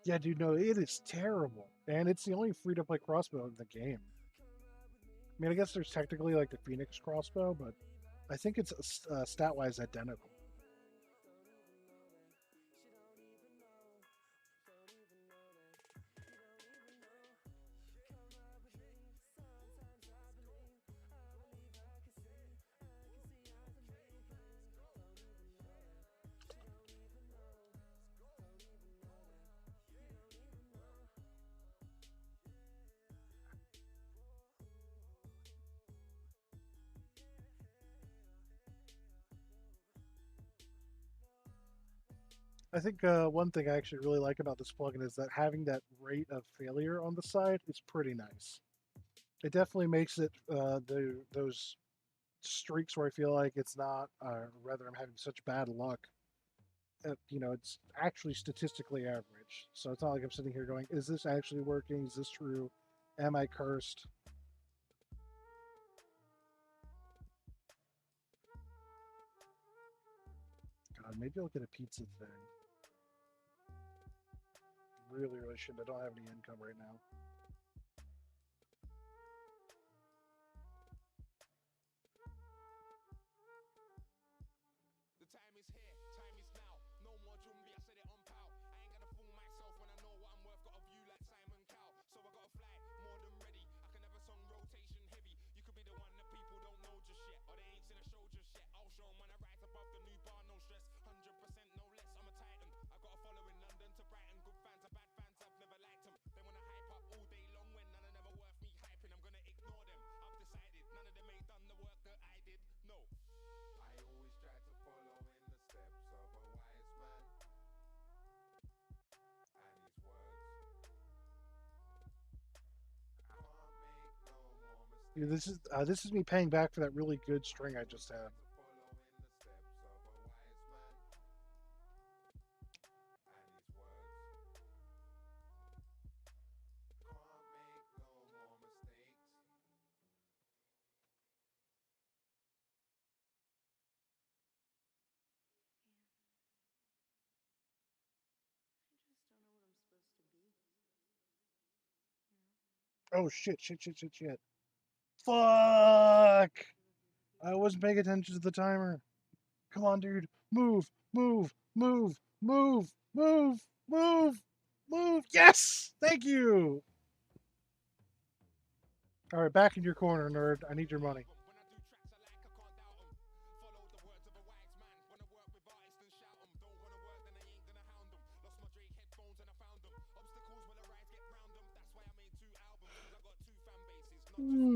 Yeah, dude, no, it is terrible, and it's the only free-to-play crossbow in the game. I mean, I guess there's technically like the Phoenix crossbow, but I think it's stat-wise identical. I think one thing I actually really like about this plugin is that having that rate of failure on the side is pretty nice. It definitely makes it those streaks where I feel like it's not, rather I'm having such bad luck. It's actually statistically average. So it's not like I'm sitting here going, "Is this actually working? Is this true? Am I cursed?" God, maybe I'll get a pizza thing. Really, really should. I don't have any income right now. Dude, this is me paying back for that really good string I just had. Oh shit, shit, shit, shit, shit. Fuck! I wasn't paying attention to the timer. Come on, dude. Move, move, move, move, move, move, move. Yes! Thank you! Alright, back in your corner, nerd. I need your money.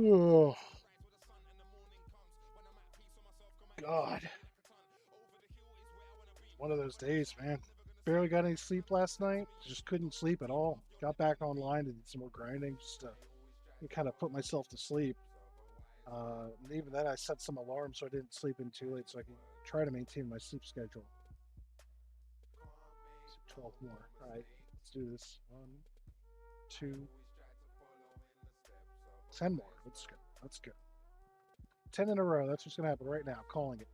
Oh, God. One of those days, man. Barely got any sleep last night. Just couldn't sleep at all. Got back online and did some more grinding just to kind of put myself to sleep. And even then, I set some alarms so I didn't sleep in too late so I can try to maintain my sleep schedule. So 12 more. All right, let's do this. 1, 2, 10 more. Let's go. Let's go. 10 in a row. That's what's going to happen right now. Calling it.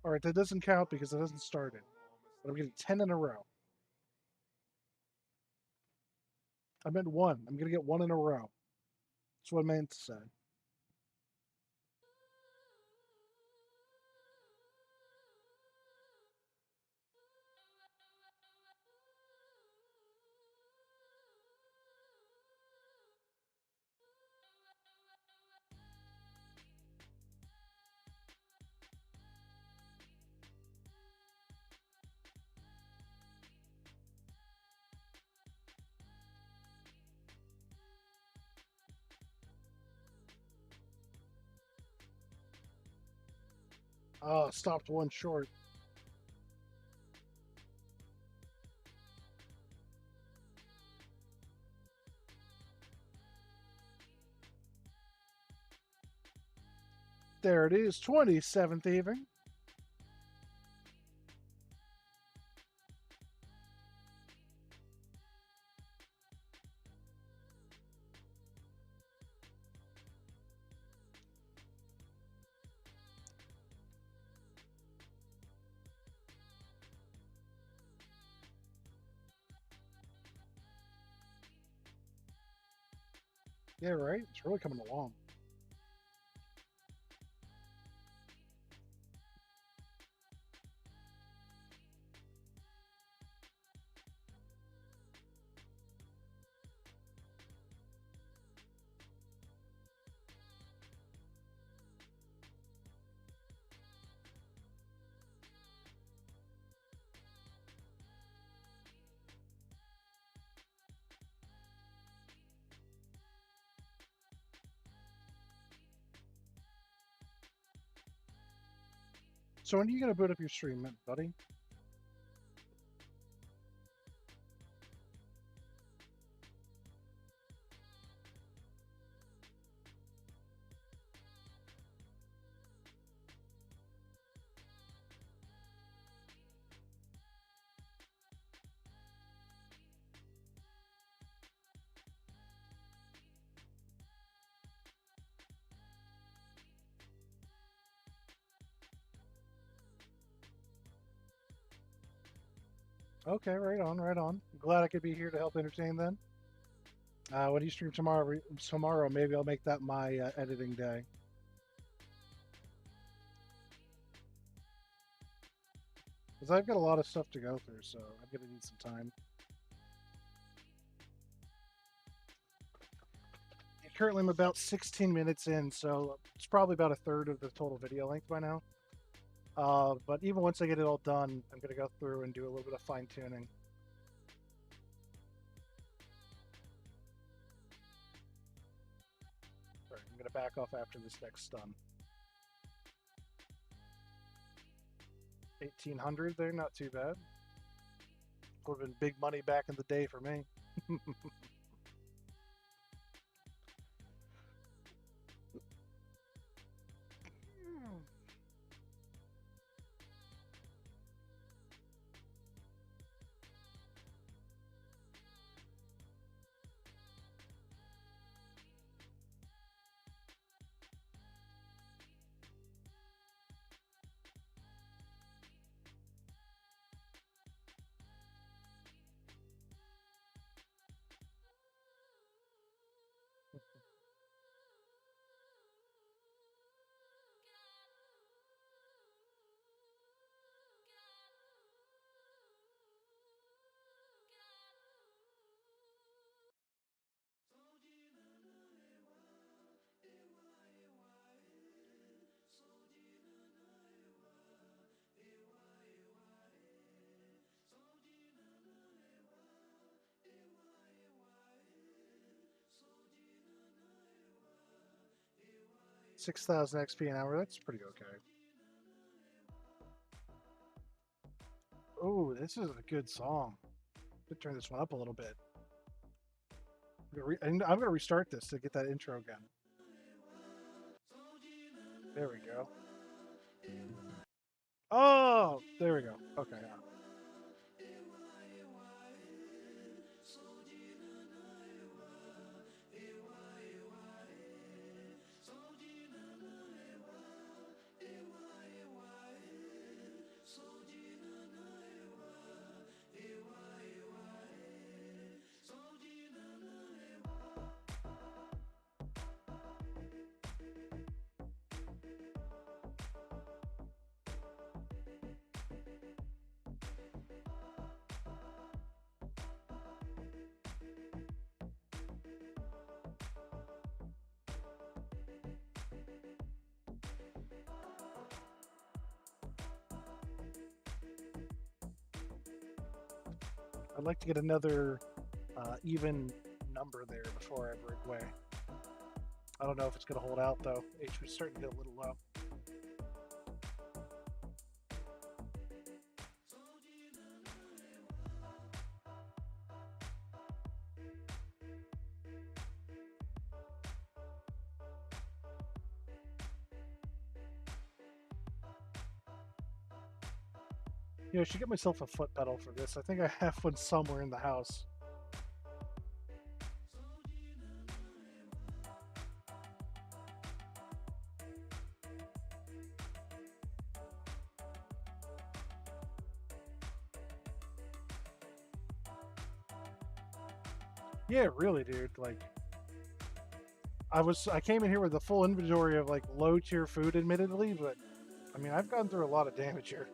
All right, that doesn't count because it hasn't started. But I'm getting 10 in a row. I meant one. I'm going to get one in a row. That's what I meant to say. Oh, stopped one short. There it is, 27th evening. Yeah, right? It's really coming along. So when are you going to boot up your stream, buddy? Okay, right on, right on. Glad I could be here to help entertain then. When you stream tomorrow, maybe I'll make that my editing day. Because I've got a lot of stuff to go through, so I'm going to need some time. Currently, I'm about 16 minutes in, so it's probably about a third of the total video length by now. But even once I get it all done, I'm going to go through and do a little bit of fine tuning. All right, I'm going to back off after this next stun. 1800 there, not too bad. Would have been big money back in the day for me. 6,000 XP an hour. That's pretty okay. Oh, this is a good song. Could turn this one up a little bit. I'm gonna restart this to get that intro again. There we go. Oh, there we go. Okay. I'd like to get another even number there before I break away. I don't know if it's going to hold out though. HP's starting to get a little low. You know, I should get myself a foot pedal for this. I think I have one somewhere in the house. Yeah, really, dude. Like, I came in here with a full inventory of like low tier food, admittedly, but I mean, I've gone through a lot of damage here.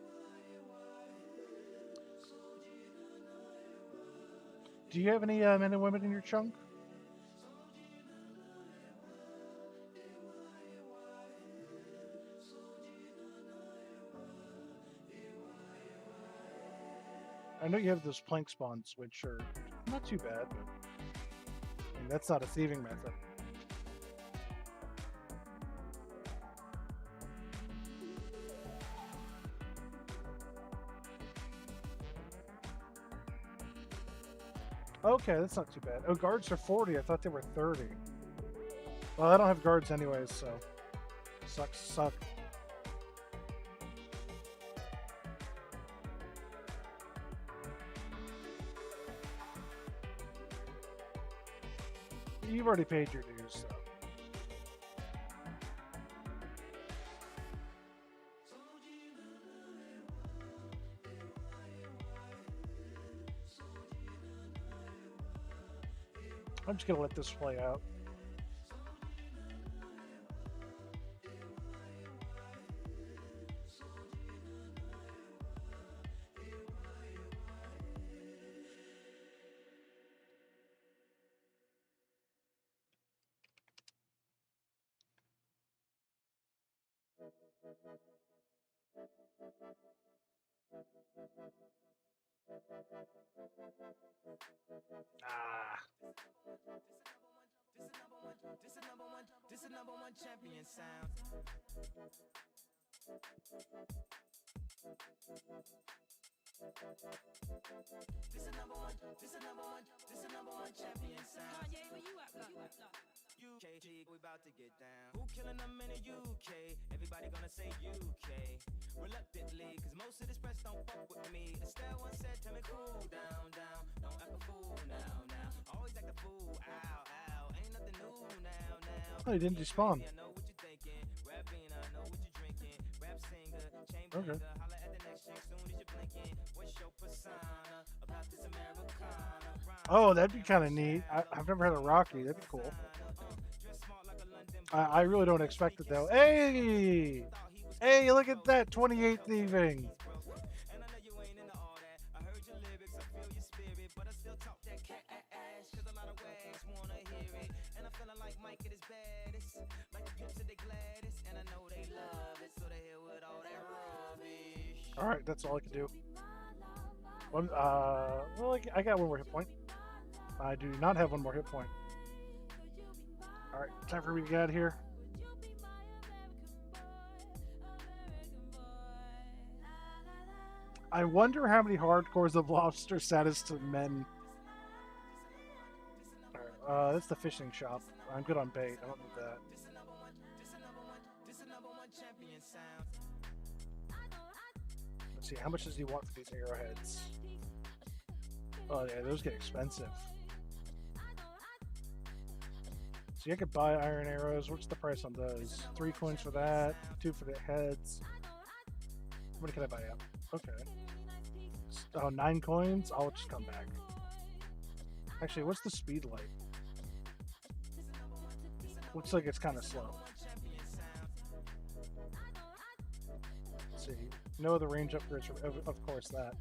Do you have any men and women in your chunk? I know you have those plank spawns, which are not too bad, but I mean, that's not a thieving method. Okay, that's not too bad. Oh, guards are 40. I thought they were 30. Well, I don't have guards anyways, so suck. You've already paid your dues, so. I'm just gonna let this play out. This is number one champion sound. This is number one champion sound. Kanye, where you at, blood? UK, we about to get down. Who killing them in the UK? Everybody gonna say UK. Reluctantly, cause most of this press don't fuck with me. Estelle once said, tell me cool down. Don't act a fool now. Always act a fool, ow. Ain't nothing new now. Oh, he didn't despawn. I know what you're thinking. Rapping, I know what you're drinking. Rap singer, chamber Okay. holla at the next chick soon as you're blinking. What's your persona about this Americana? Oh, that'd be kind of neat. I've never had a Rocky. That'd be cool. I really don't expect it though. Hey, look at that 28 thieving. And I know you ain't into all that. I heard your lyrics, I feel your spirit, but I still talk that cat ass. Cause a lot of wags wanna hear it. And I'm feeling like Mike at his baddest. Like the pimps at the gladdest. And I know they love it, so they hell with all that rubbish. All right, that's all I can do. Well, I got one more hit point. I do not have one more hit point. All right, time for me to get out of here. I wonder how many hardcores of lobster status to men. Alright, that's the fishing shop. I'm good on bait. I don't need that. Let's see, how much does he want for these arrowheads? Oh yeah, those get expensive. See, I could buy iron arrows. What's the price on those? 3 coins for that, 2 for the heads. How many can I buy out? Okay. Oh, 9 coins? I'll just come back. Actually, what's the speed like? Looks like it's kind of slow. Let's see. No other range upgrades, of course that.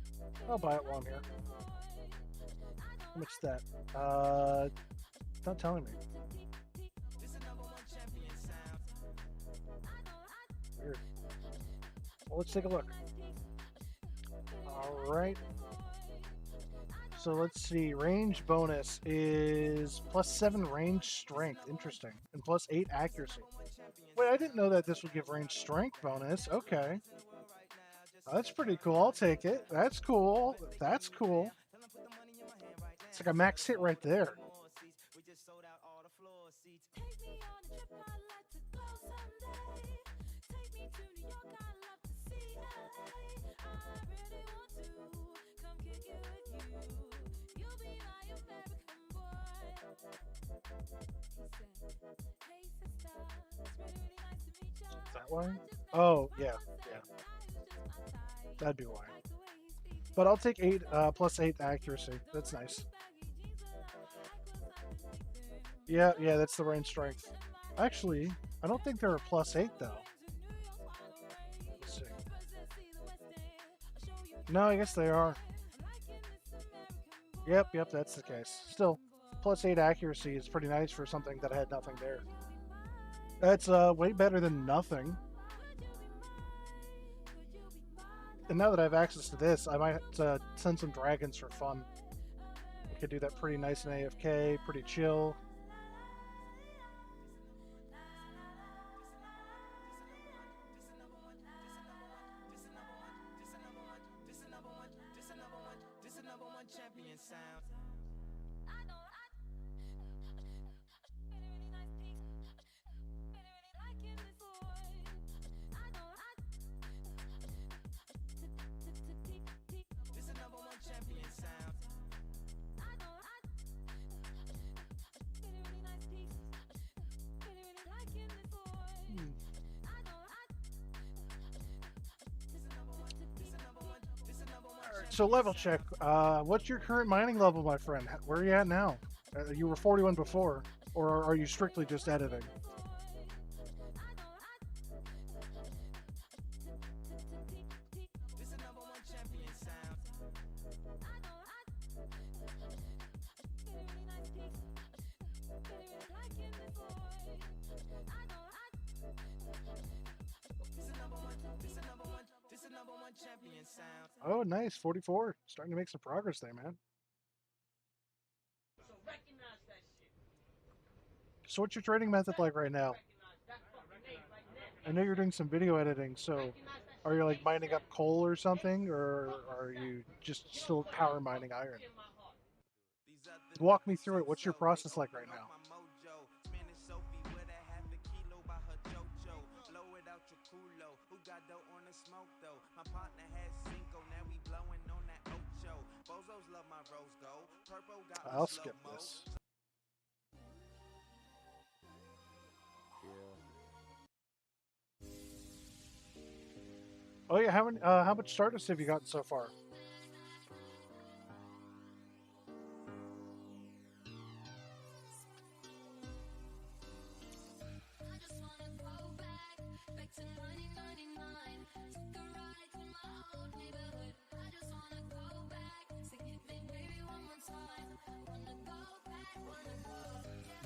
I'll buy it while I'm here. How much is that? It's not telling me. Weird. Well, let's take a look. Alright. So let's see. Range bonus is +7 range strength. Interesting. And +8 accuracy. Wait, I didn't know that this would give range strength bonus. Okay. That's pretty cool. I'll take it. That's cool. That's cool. It's like a max hit right there. Is that why? Oh, yeah. Yeah. That'd be why. But I'll take 8 +8 accuracy. That's nice. Yeah, that's the range strength. Actually, I don't think they're a +8 though. Let's see. No, I guess they are. Yep, that's the case. Still, +8 accuracy is pretty nice for something that had nothing there. That's way better than nothing. And now that I have access to this, I might send some dragons for fun. I could do that pretty nice in AFK, pretty chill. So level check. What's your current mining level, my friend? Where are you at now? You were 41 before, or are you strictly just editing? Oh, nice. 44. Starting to make some progress there, man. So what's your trading method like right now? I know you're doing some video editing, so are you like mining up coal or something, or are you just still power mining iron? Walk me through it. What's your process like right now? I'll skip this. Oh yeah, how much Stardust have you gotten so far?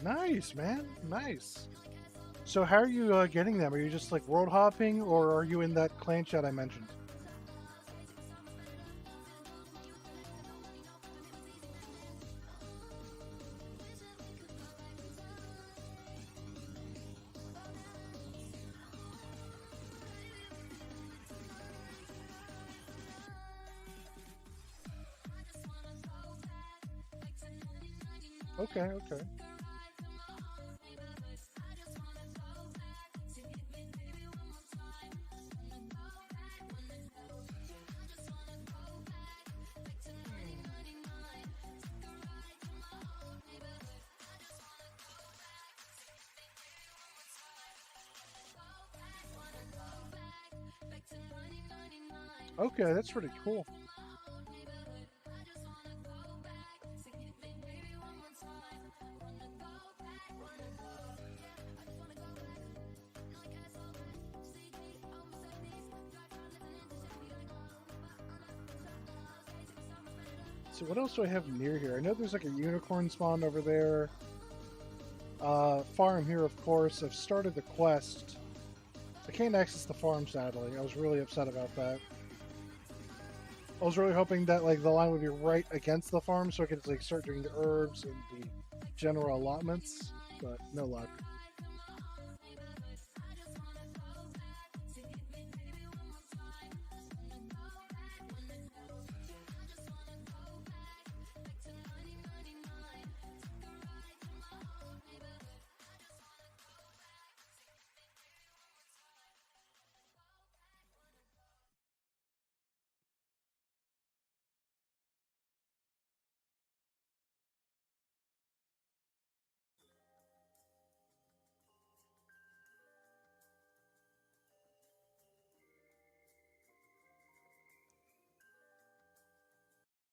Nice, man. Nice. So how are you getting them? Are you just like world hopping, or are you in that clan chat I mentioned? Okay, okay. Okay, that's pretty cool. So what else do I have near here? I know there's like a unicorn spawn over there. Farm here, of course. I've started the quest. I can't access the farm, sadly. I was really upset about that. I was really hoping that like the line would be right against the farm so I could like start doing the herbs and the general allotments, but no luck.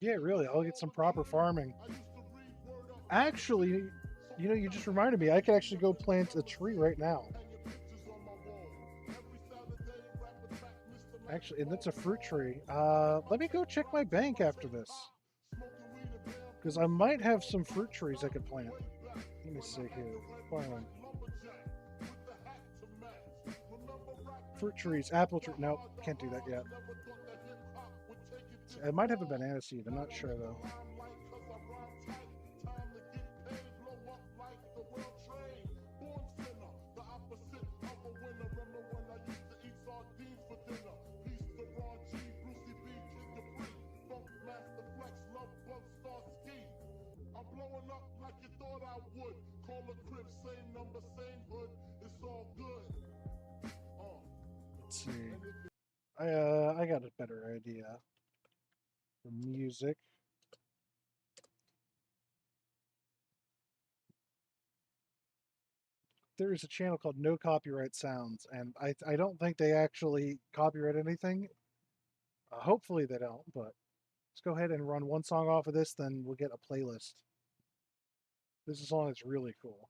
Yeah, really, I'll get some proper farming. Actually, you know, you just reminded me, I could actually go plant a tree right now. Actually, and that's a fruit tree. Let me go check my bank after this. Because I might have some fruit trees I could plant. Let me see here. Farming. Fruit trees, apple tree. Nope, can't do that yet. I might have a banana seed. I'm not sure though. Let's see. I got a better idea for music. There is a channel called No Copyright Sounds, and I don't think they actually copyright anything. Hopefully they don't, but let's go ahead and run one song off of this, then we'll get a playlist. This song is really cool.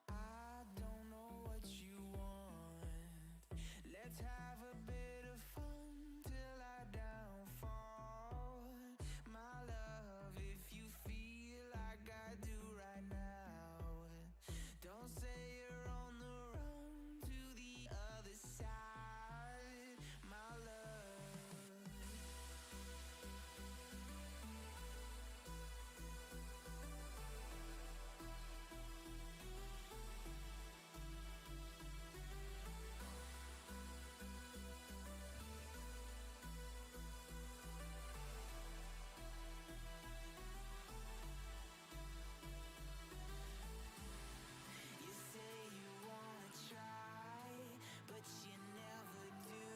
I don't know what you want. Let's have a bit of fun till I downfall. My love, if you feel like I do right now, don't say you're on the run to the other side. My love. You say you wanna try, but you never do.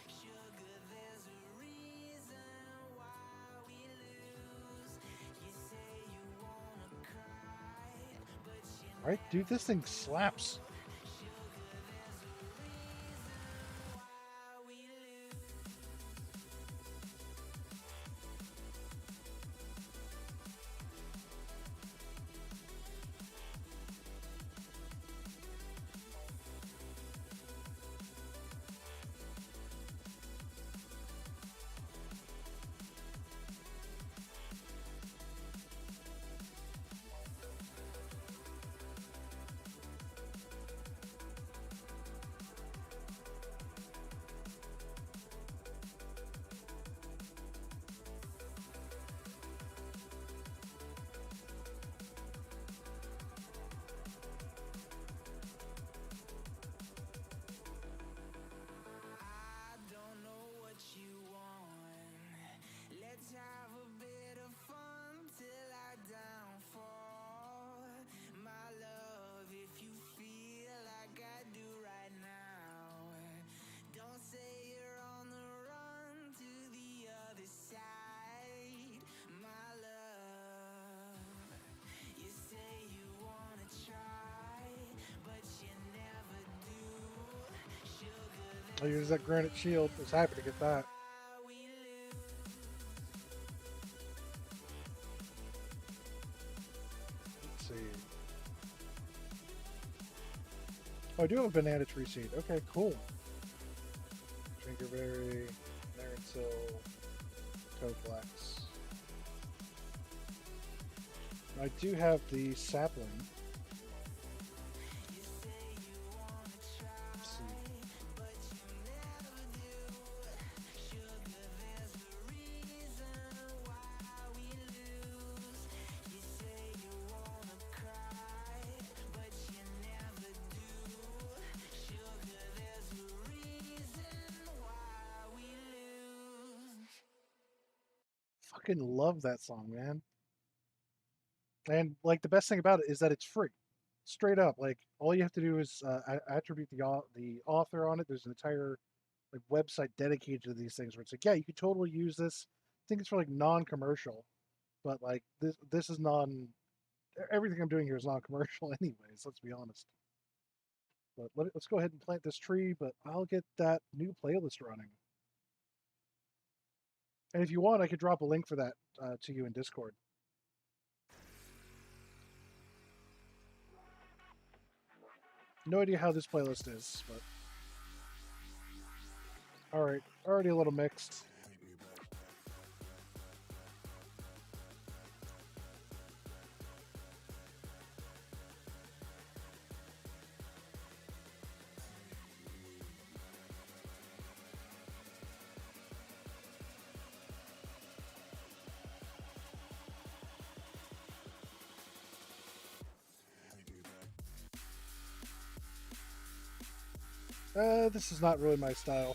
Sugar, there's a reason why we lose. You say you wanna cry, but you Right, dude, this thing slaps. why we lose. I'll use that granite shield. I was happy to get that. Let's see. Oh, I do have a banana tree seed. Okay, cool. Drinkerberry, Marensil, Toadflax. I do have the sapling. Let's see. Fucking love that song, man. And like the best thing about it is that it's free, straight up. Like all you have to do is attribute the author on it. There's an entire like website dedicated to these things where it's like, yeah, you could totally use this. I think it's for like non-commercial, but like this is non. Everything I'm doing here is non-commercial, anyways. Let's be honest. But let's go ahead and plant this tree. But I'll get that new playlist running. And if you want, I could drop a link for that to you in Discord. No idea how this playlist is, but all right, already a little mixed. This is not really my style.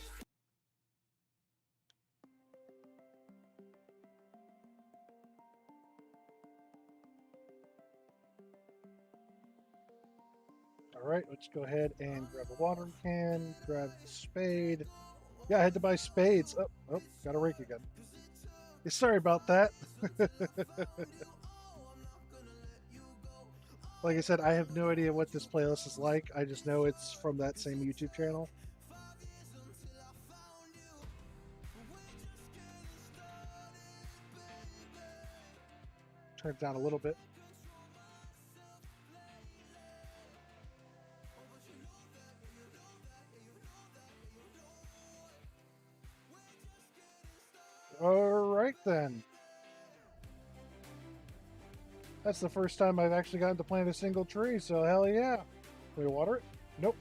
All right, let's go ahead and grab a watering can, grab the spade. Yeah, I had to buy spades. Oh, got a rake again. Yeah, sorry about that. Like I said, I have no idea what this playlist is like. I just know it's from that same YouTube channel. Turn it down a little bit. All right, then. That's the first time I've actually gotten to plant a single tree, so hell yeah. Can we water it? Nope.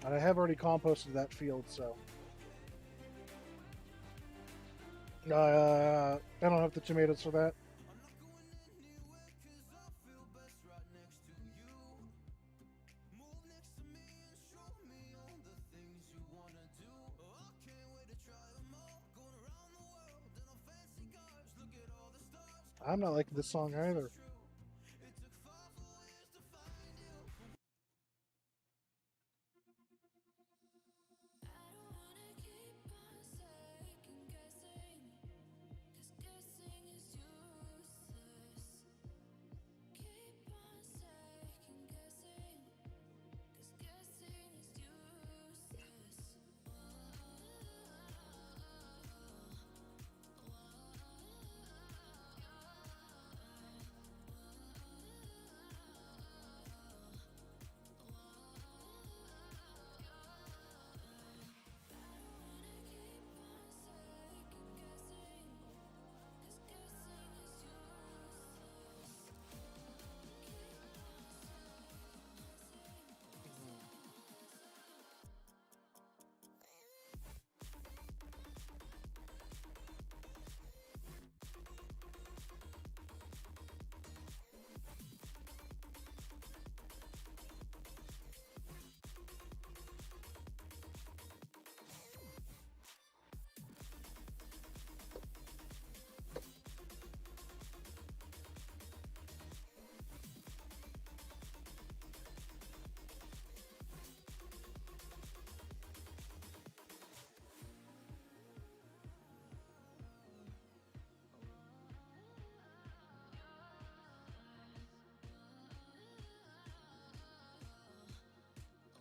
And I have already composted that field, so. I don't have the tomatoes for that. I'm not liking this song either.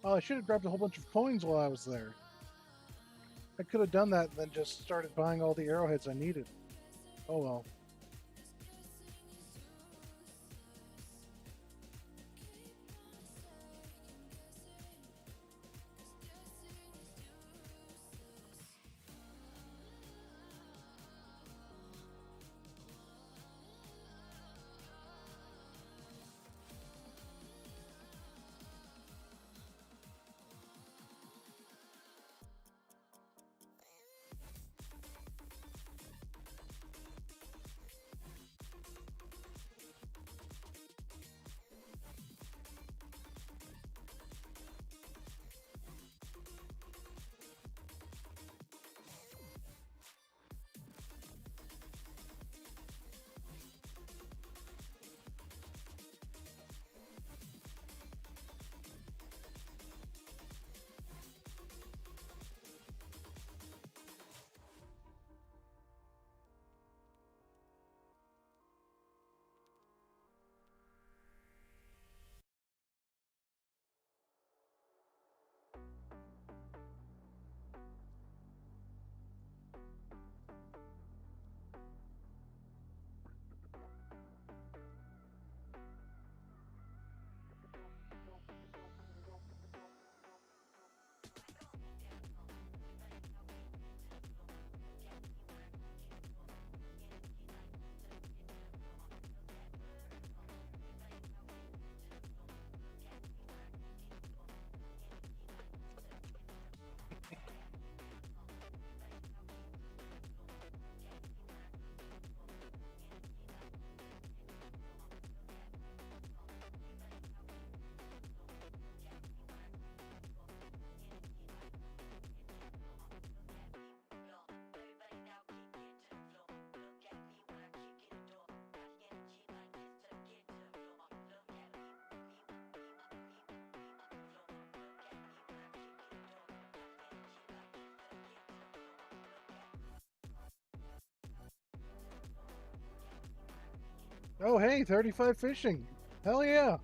Oh, I should have grabbed a whole bunch of coins while I was there. I could have done that and then just started buying all the arrowheads I needed. Oh well. Oh hey, 35 fishing. Hell yeah.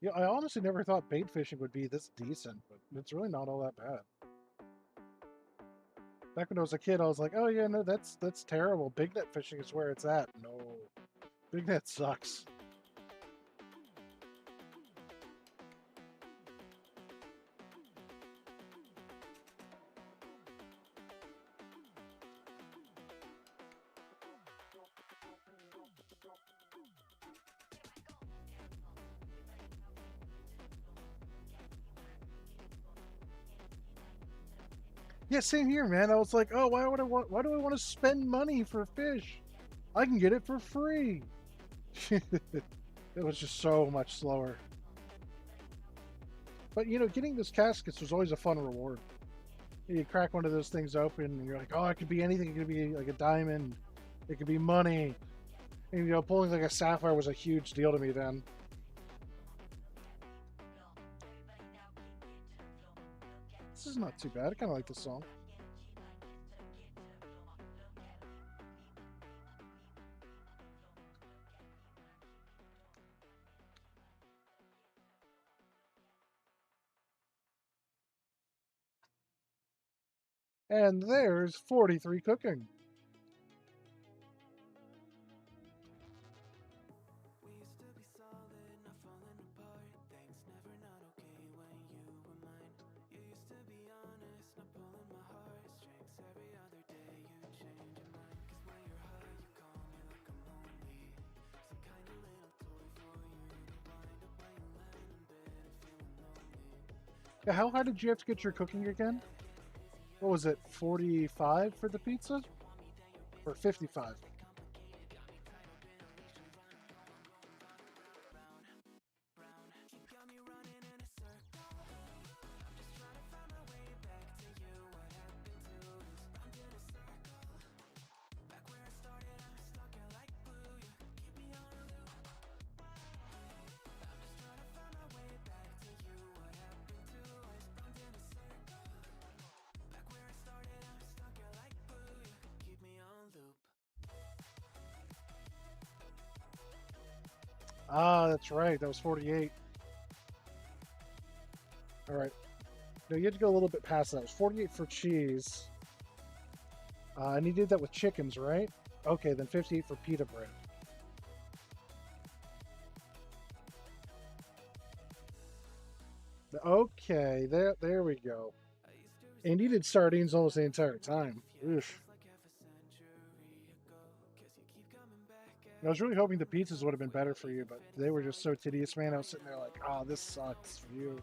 Yeah, I honestly never thought bait fishing would be this decent, but it's really not all that bad. Back when I was a kid, I was like, "Oh yeah, no, that's terrible. Big net fishing is where it's at." No, big net sucks. Yeah, same here, man. I was like, "Oh, why do I want to spend money for fish? I can get it for free." It was just so much slower. But you know, getting those caskets was always a fun reward. You crack one of those things open, and you're like, "Oh, it could be anything. It could be like a diamond. It could be money." And you know, pulling like a sapphire was a huge deal to me then. This is not too bad. I kind of like this song. And there's 43 cooking. We used to be solid, not falling apart. Things never not okay when you were mine. You used to be honest, not pulling my heartstrings. Every other day you change your mind. Cause when you're high, you call me like I'm lonely. Some kind of little toy for you to wind up when you land in bed and feeling lonely. Yeah, how high did you have to get your cooking again? What was it, 45 for the pizza? Or 55? Got me running in a circle. I'm just trying to find my way back to Ah, that's right. That was 48. All right. No, you had to go a little bit past that. It was 48 for cheese. And you did that with chickens, right? Okay, then 58 for pita bread. Okay, there we go. And you did sardines almost the entire time. Oof. I was really hoping the pizzas would have been better for you, but they were just so tedious, man. I was sitting there like, oh, this sucks for you.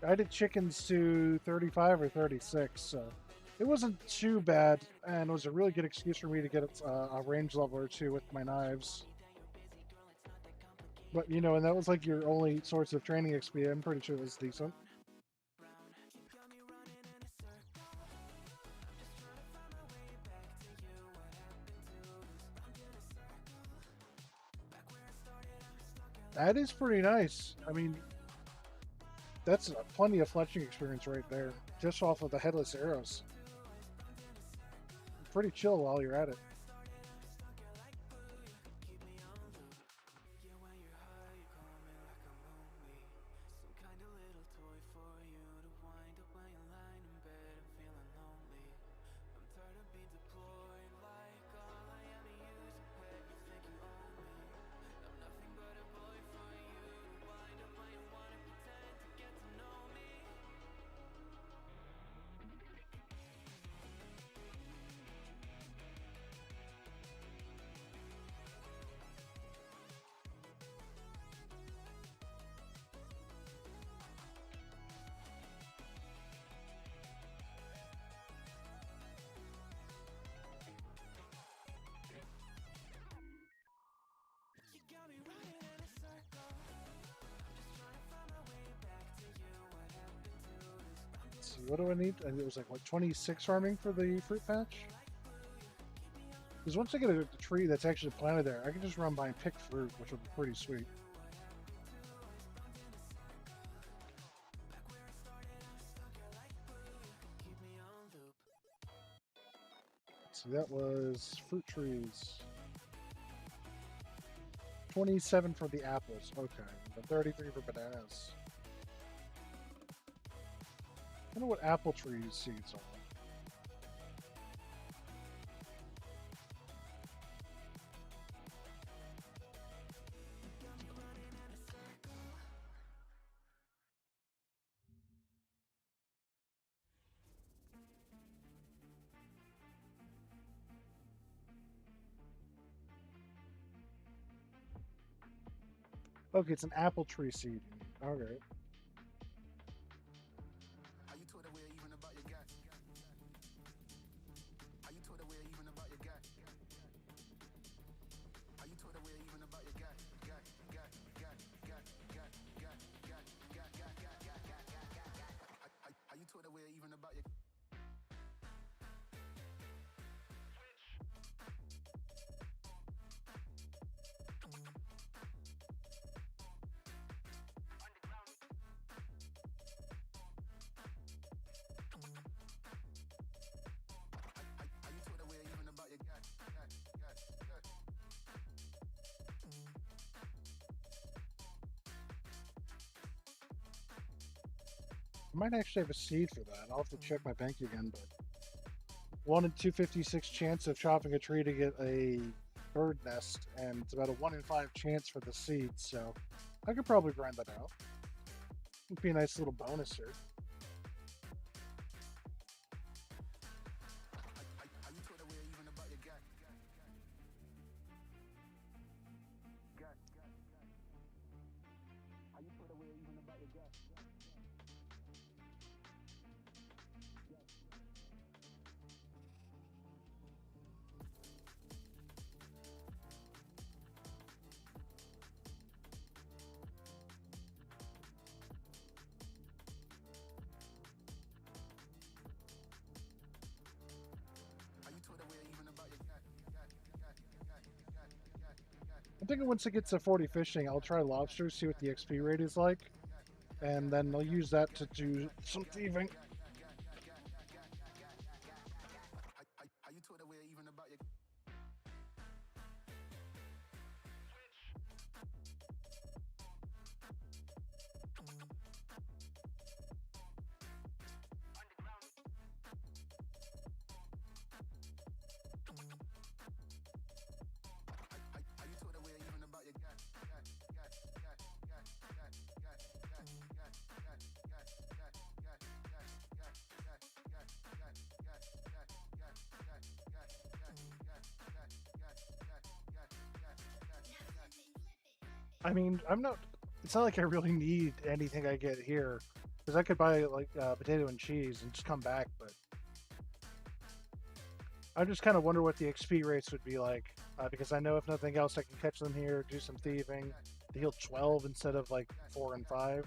I did chickens to 35 or 36, so it wasn't too bad, and it was a really good excuse for me to get a range level or two with my knives. But, you know, and that was like your only source of training XP. I'm pretty sure it was decent. That is pretty nice. I mean, that's plenty of fletching experience right there, just off of the headless arrows. Pretty chill while you're at it. What do I need? It was like, what, 26 farming for the fruit patch? Because once I get a tree that's actually planted there, I can just run by and pick fruit, which would be pretty sweet. So that was fruit trees. 27 for the apples. Okay. And 33 for bananas. I wonder what apple trees seeds are. Okay, it's an apple tree seed. Okay. I might actually have a seed for that. I'll have to check my bank again, but 1 in 256 chance of chopping a tree to get a bird nest, and it's about a 1 in 5 chance for the seed, so I could probably grind that out. It'd be a nice little bonus here. I'm thinking once it gets to 40 fishing, I'll try lobsters, see what the XP rate is like, and then I'll use that to do some thieving. I mean, I'm not. It's not like I really need anything I get here, because I could buy like potato and cheese and just come back. But I just kind of wonder what the XP rates would be like, because I know if nothing else, I can catch them here, do some thieving, to heal 12 instead of like 4 and 5.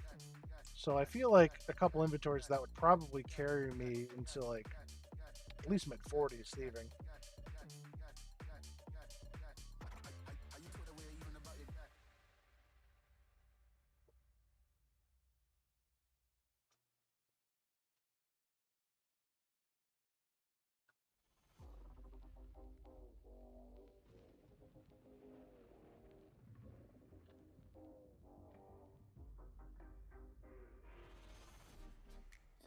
So I feel like a couple inventories that would probably carry me into like at least mid 40s thieving.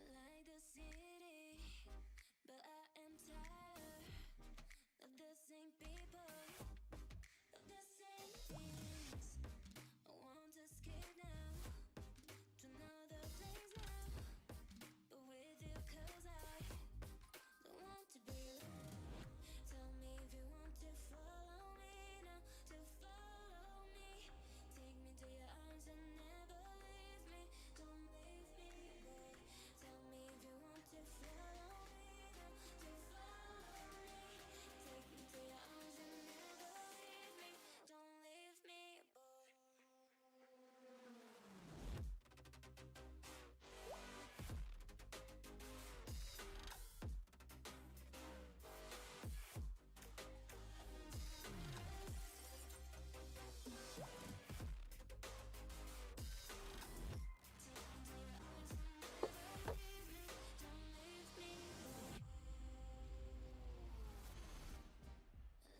Like the city, but I am tired of the same people, of the same things. I want to escape now to another place now, but with you 'cause I don't want to be alone. Tell me if you want to follow me now, to follow me. Take me to your arms and never leave me. Don't leave me, boy. Tell me if you want to follow me now, to follow me. Take me to your arms and never leave me. Don't leave me, boy.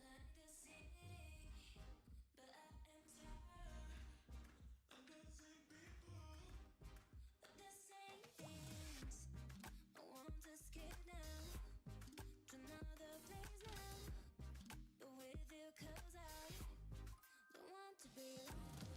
Like the city, but I am tired of the same people, of the same things. I want to escape now to another place now, but with you 'cause I don't want to be alone.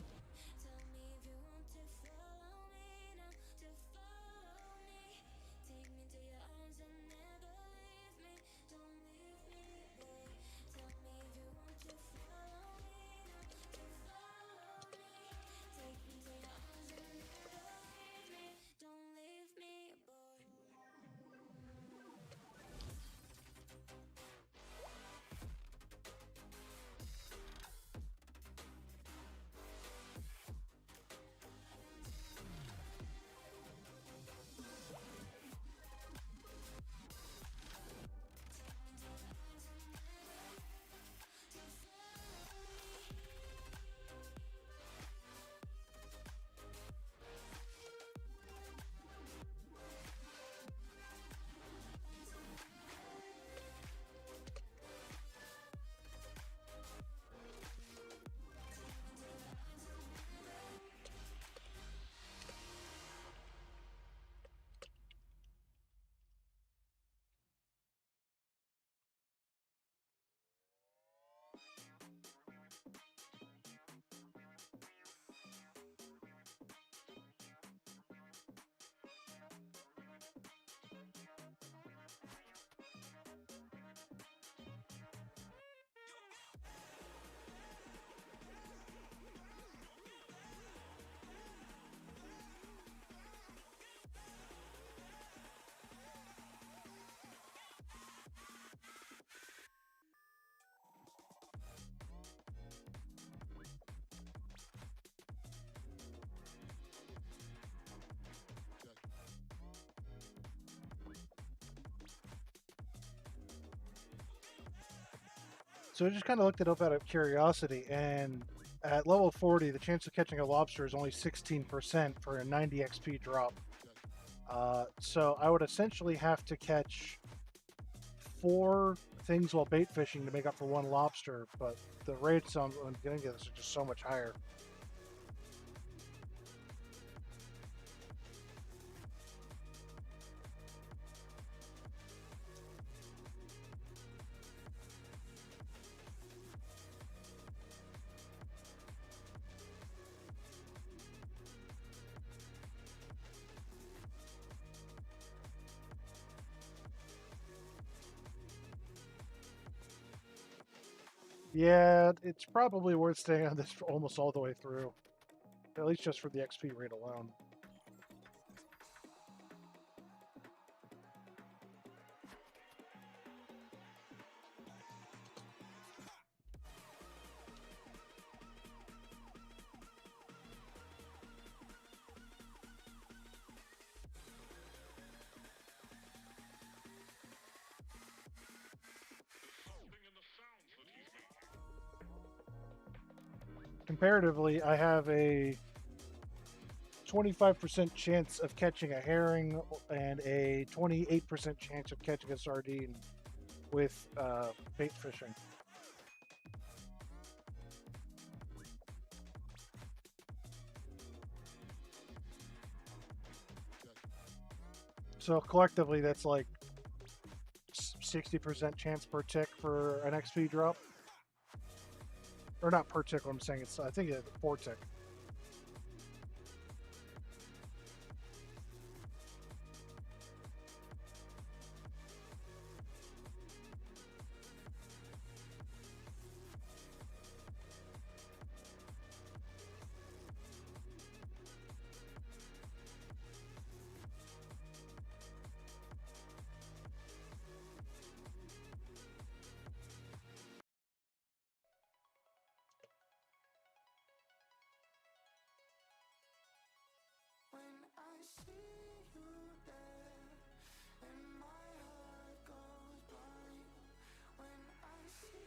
Tell me if you want to follow me now, to follow me. Take me to your arms and never leave me. Don't leave me, boy. Tell me if you want to follow me now, to follow me. Take me to your arms and never leave me. Don't leave me, boy. So I just kind of looked it up out of curiosity, and at level 40, the chance of catching a lobster is only 16% for a 90 XP drop. So I would essentially have to catch 4 things while bait fishing to make up for 1 lobster, but the rates on getting to this are just so much higher. Yeah, it's probably worth staying on this almost all the way through. At least just for the XP rate alone. Comparatively, I have a 25% chance of catching a herring and a 28% chance of catching a sardine with bait fishing. So collectively, that's like 60% chance per tick for an XP drop. Or not per tick, what I'm saying. I think it's 4 tick. When I see you there, and my heart goes blind. When I see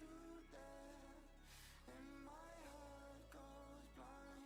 you there, and my heart goes blind.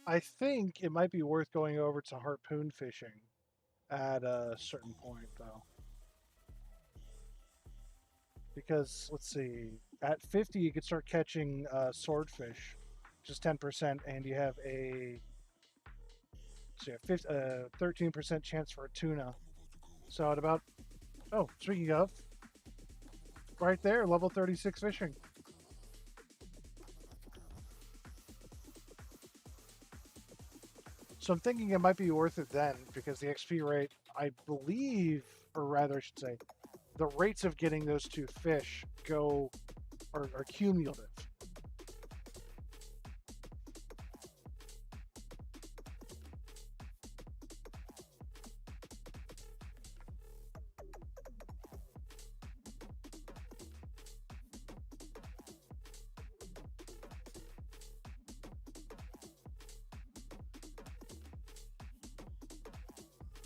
I think it might be worth going over to harpoon fishing at a certain point, though. Because, let's see, at 50, you could start catching swordfish, just 10%, and you have a 13% chance for a tuna. So at about, oh, speaking of, right there, level 36 fishing. So I'm thinking it might be worth it then because the XP rate, I believe, or rather, I should say, the rates of getting those two fish are cumulative.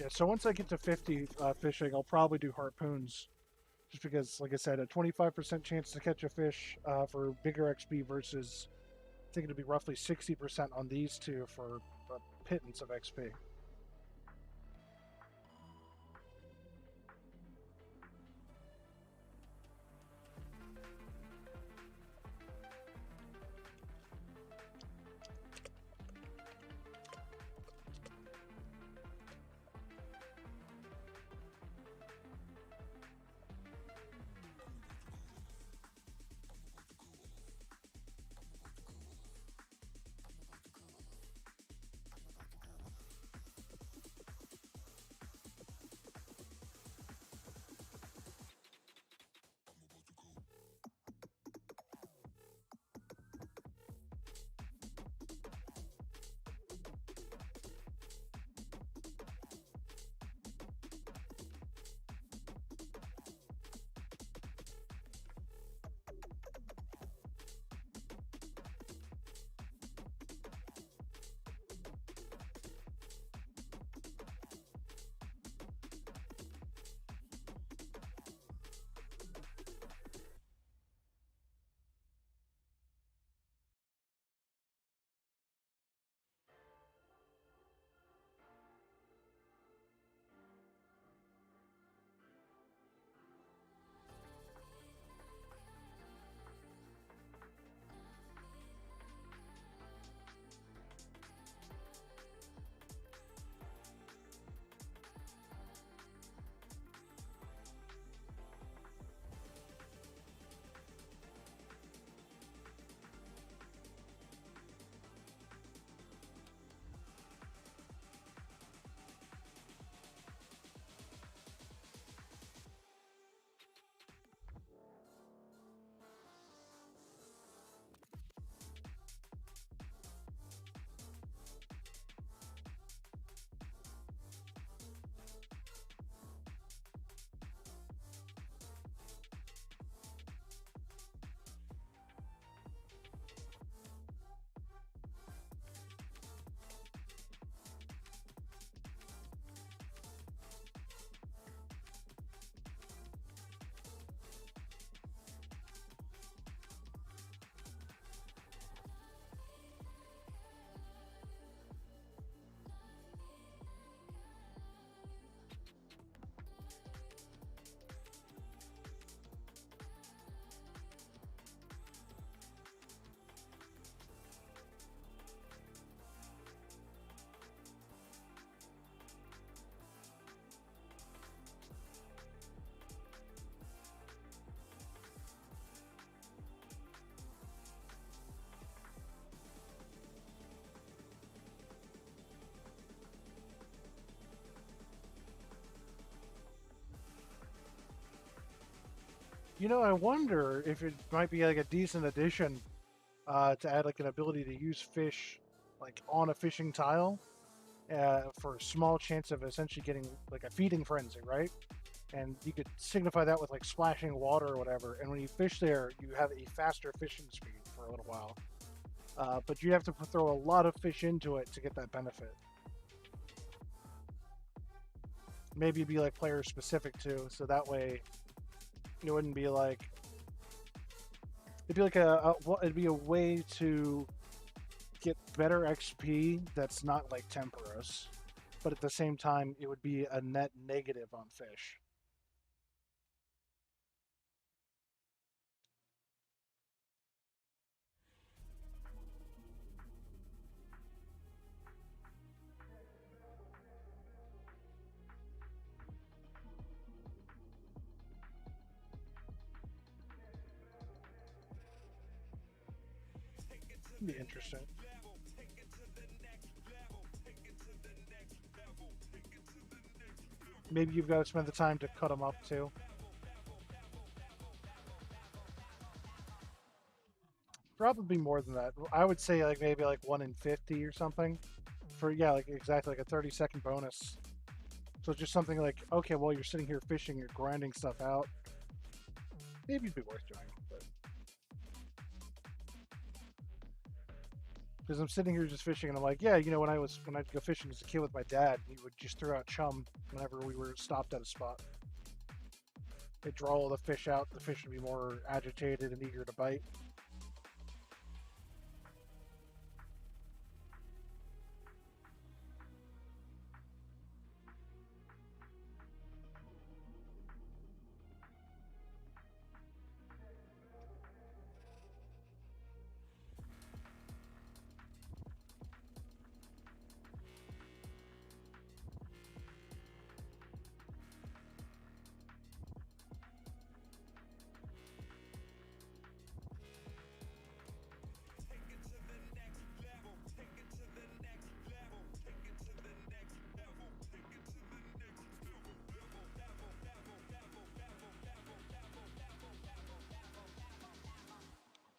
Yeah, so once I get to 50 fishing, I'll probably do harpoons. Just because, like I said, a 25% chance to catch a fish for bigger XP versus, I think it'd be roughly 60% on these two for a pittance of XP. You know, I wonder if it might be like a decent addition to add like an ability to use fish like on a fishing tile for a small chance of essentially getting like a feeding frenzy, right? And you could signify that with like splashing water or whatever. And when you fish there, you have a faster fishing speed for a little while. But you have to throw a lot of fish into it to get that benefit. Maybe be like player specific too, so that way it wouldn't be like it'd be like it'd be a way to get better XP that's not like temporous, but at the same time it would be a net negative on fish. Be interesting. Maybe you've got to spend the time to cut them up too. Probably more than that. I would say like maybe like 1 in 50 or something. For yeah, like exactly like a 30-second bonus. So just something like, okay, while you're sitting here fishing, you're grinding stuff out. Maybe it'd be worth doing. Because I'm sitting here just fishing, and I'm like, yeah, you know, when I'd go fishing as a kid with my dad, he would just throw out chum whenever we were stopped at a spot. They'd draw all the fish out. The fish would be more agitated and eager to bite.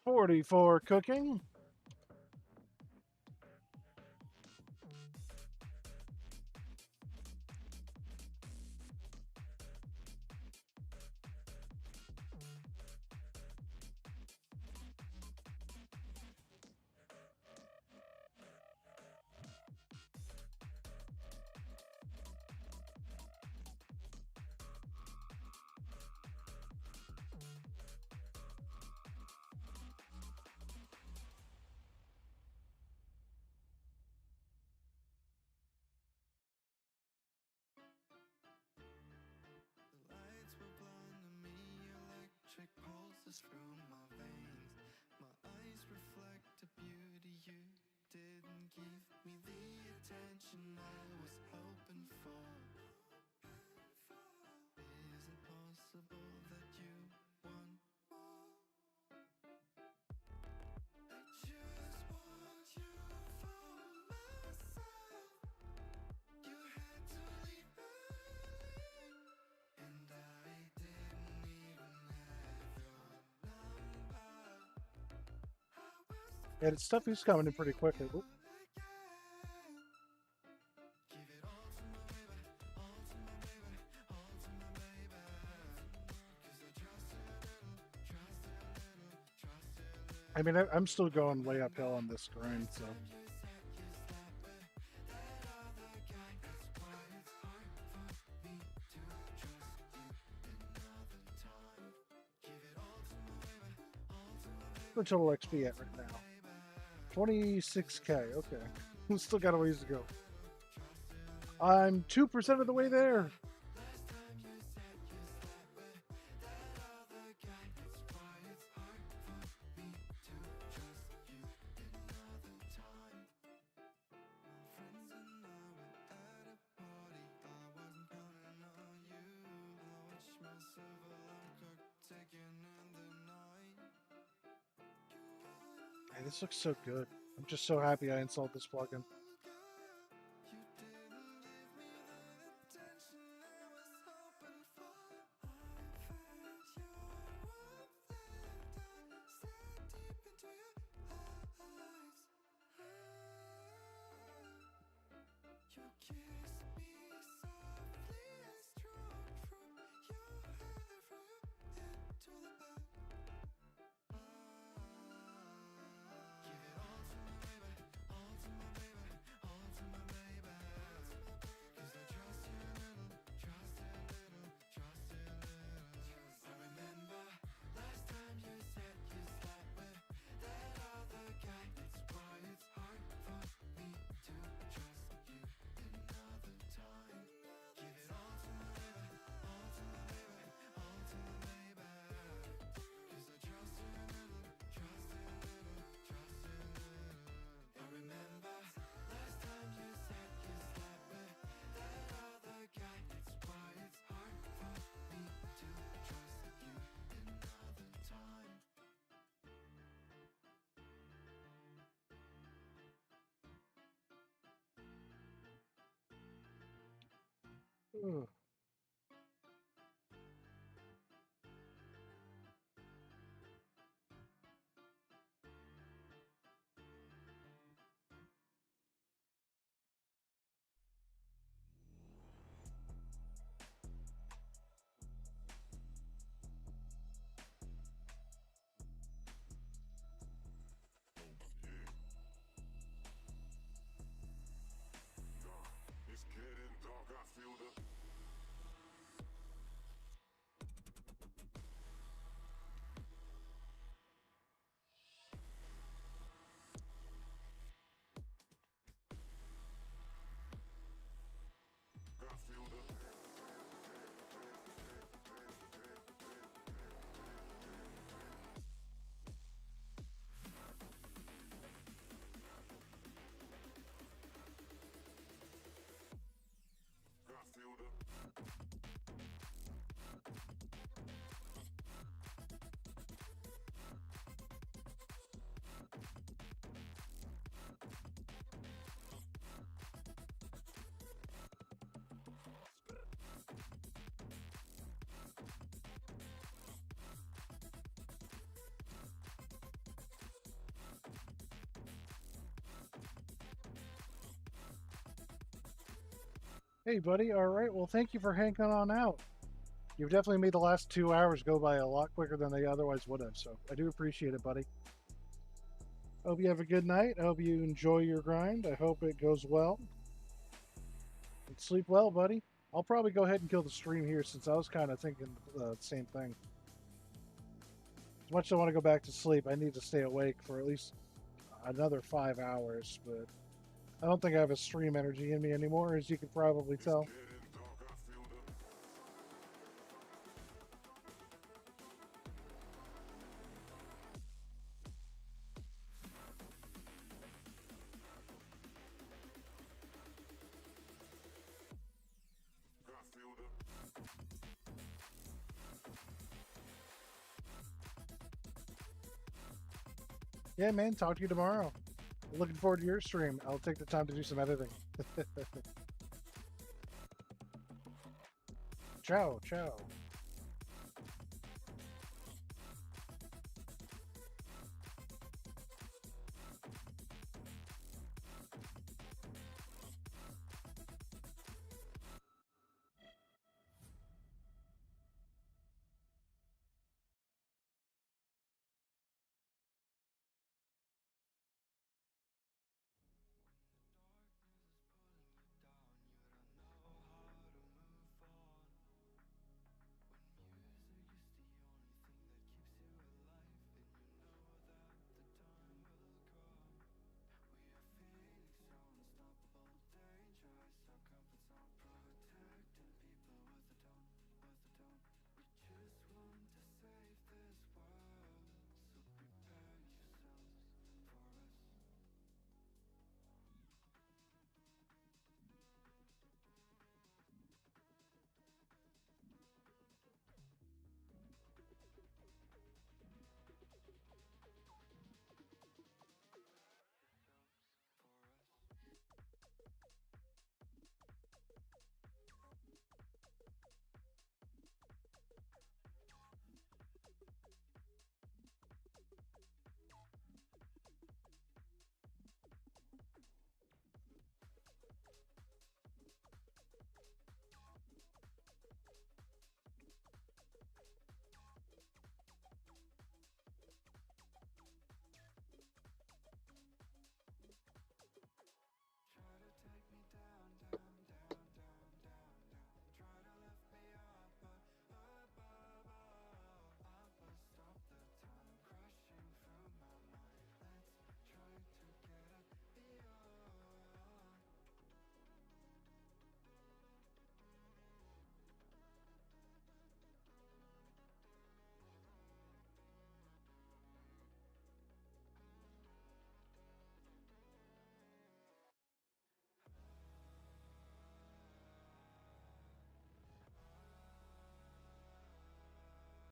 $44 cooking. The lights were blinding me, electric pulses through my veins. My eyes reflect the beauty you didn't give me the attention I was hoping for. Is it possible that you want more? I just want you for myself. You had to leave early, and I didn't even have your number. I was Yeah, stuff is coming in pretty quickly. Oop. again. Give it all to my baby, all to my baby, all to my baby. 'Cause I trust you a little, trust you a little, trust you a little. I mean, I'm still going way uphill on this grind, so. You said you slept with that other guy. That's why it's hard for me to trust you another time. Give it all to my baby, all to my baby. What's total XP at right now? 26K. Okay. Still got a ways to go. I'm 2% of the way there. Last time you said you slept with that other guy. That's why it's hard for me to trust you another time. My friends and I were at a party. I wasn't counting on you. I watched myself alarm clock ticking in the night. Hey, this looks so good. I'm just so happy I installed this plugin. You didn't give me the attention I was hoping for. I felt your warmth and I stared deep into your eyes. You kissed me softly and stroked through your hair from your head to the back. Give it all to my baby, all to my baby, all to my baby. 'Cause I trust you a little, trust you a little, trust you a little. I remember last time you said you slept with that other guy. That's why it's hard for me to trust you another time. Give it all to my baby, all to my baby, all to my baby. 'Cause I trust you a little, trust you a little, trust you a little. I remember last time you said you slept with that other guy. That's why it's hard for me to trust you another time. Ugh. Hey, buddy. All right. Well, thank you for hanging on out. You've definitely made the last 2 hours go by a lot quicker than they otherwise would have. So I do appreciate it, buddy. Hope you have a good night. I hope you enjoy your grind. I hope it goes well. And sleep well, buddy. I'll probably go ahead and kill the stream here since I was kind of thinking the same thing. As much as I want to go back to sleep, I need to stay awake for at least another 5 hours. But I don't think I have a stream energy in me anymore, as you can probably tell. Yeah, man. Talk to you tomorrow. Looking forward to your stream. I'll take the time to do some editing. Ciao, ciao.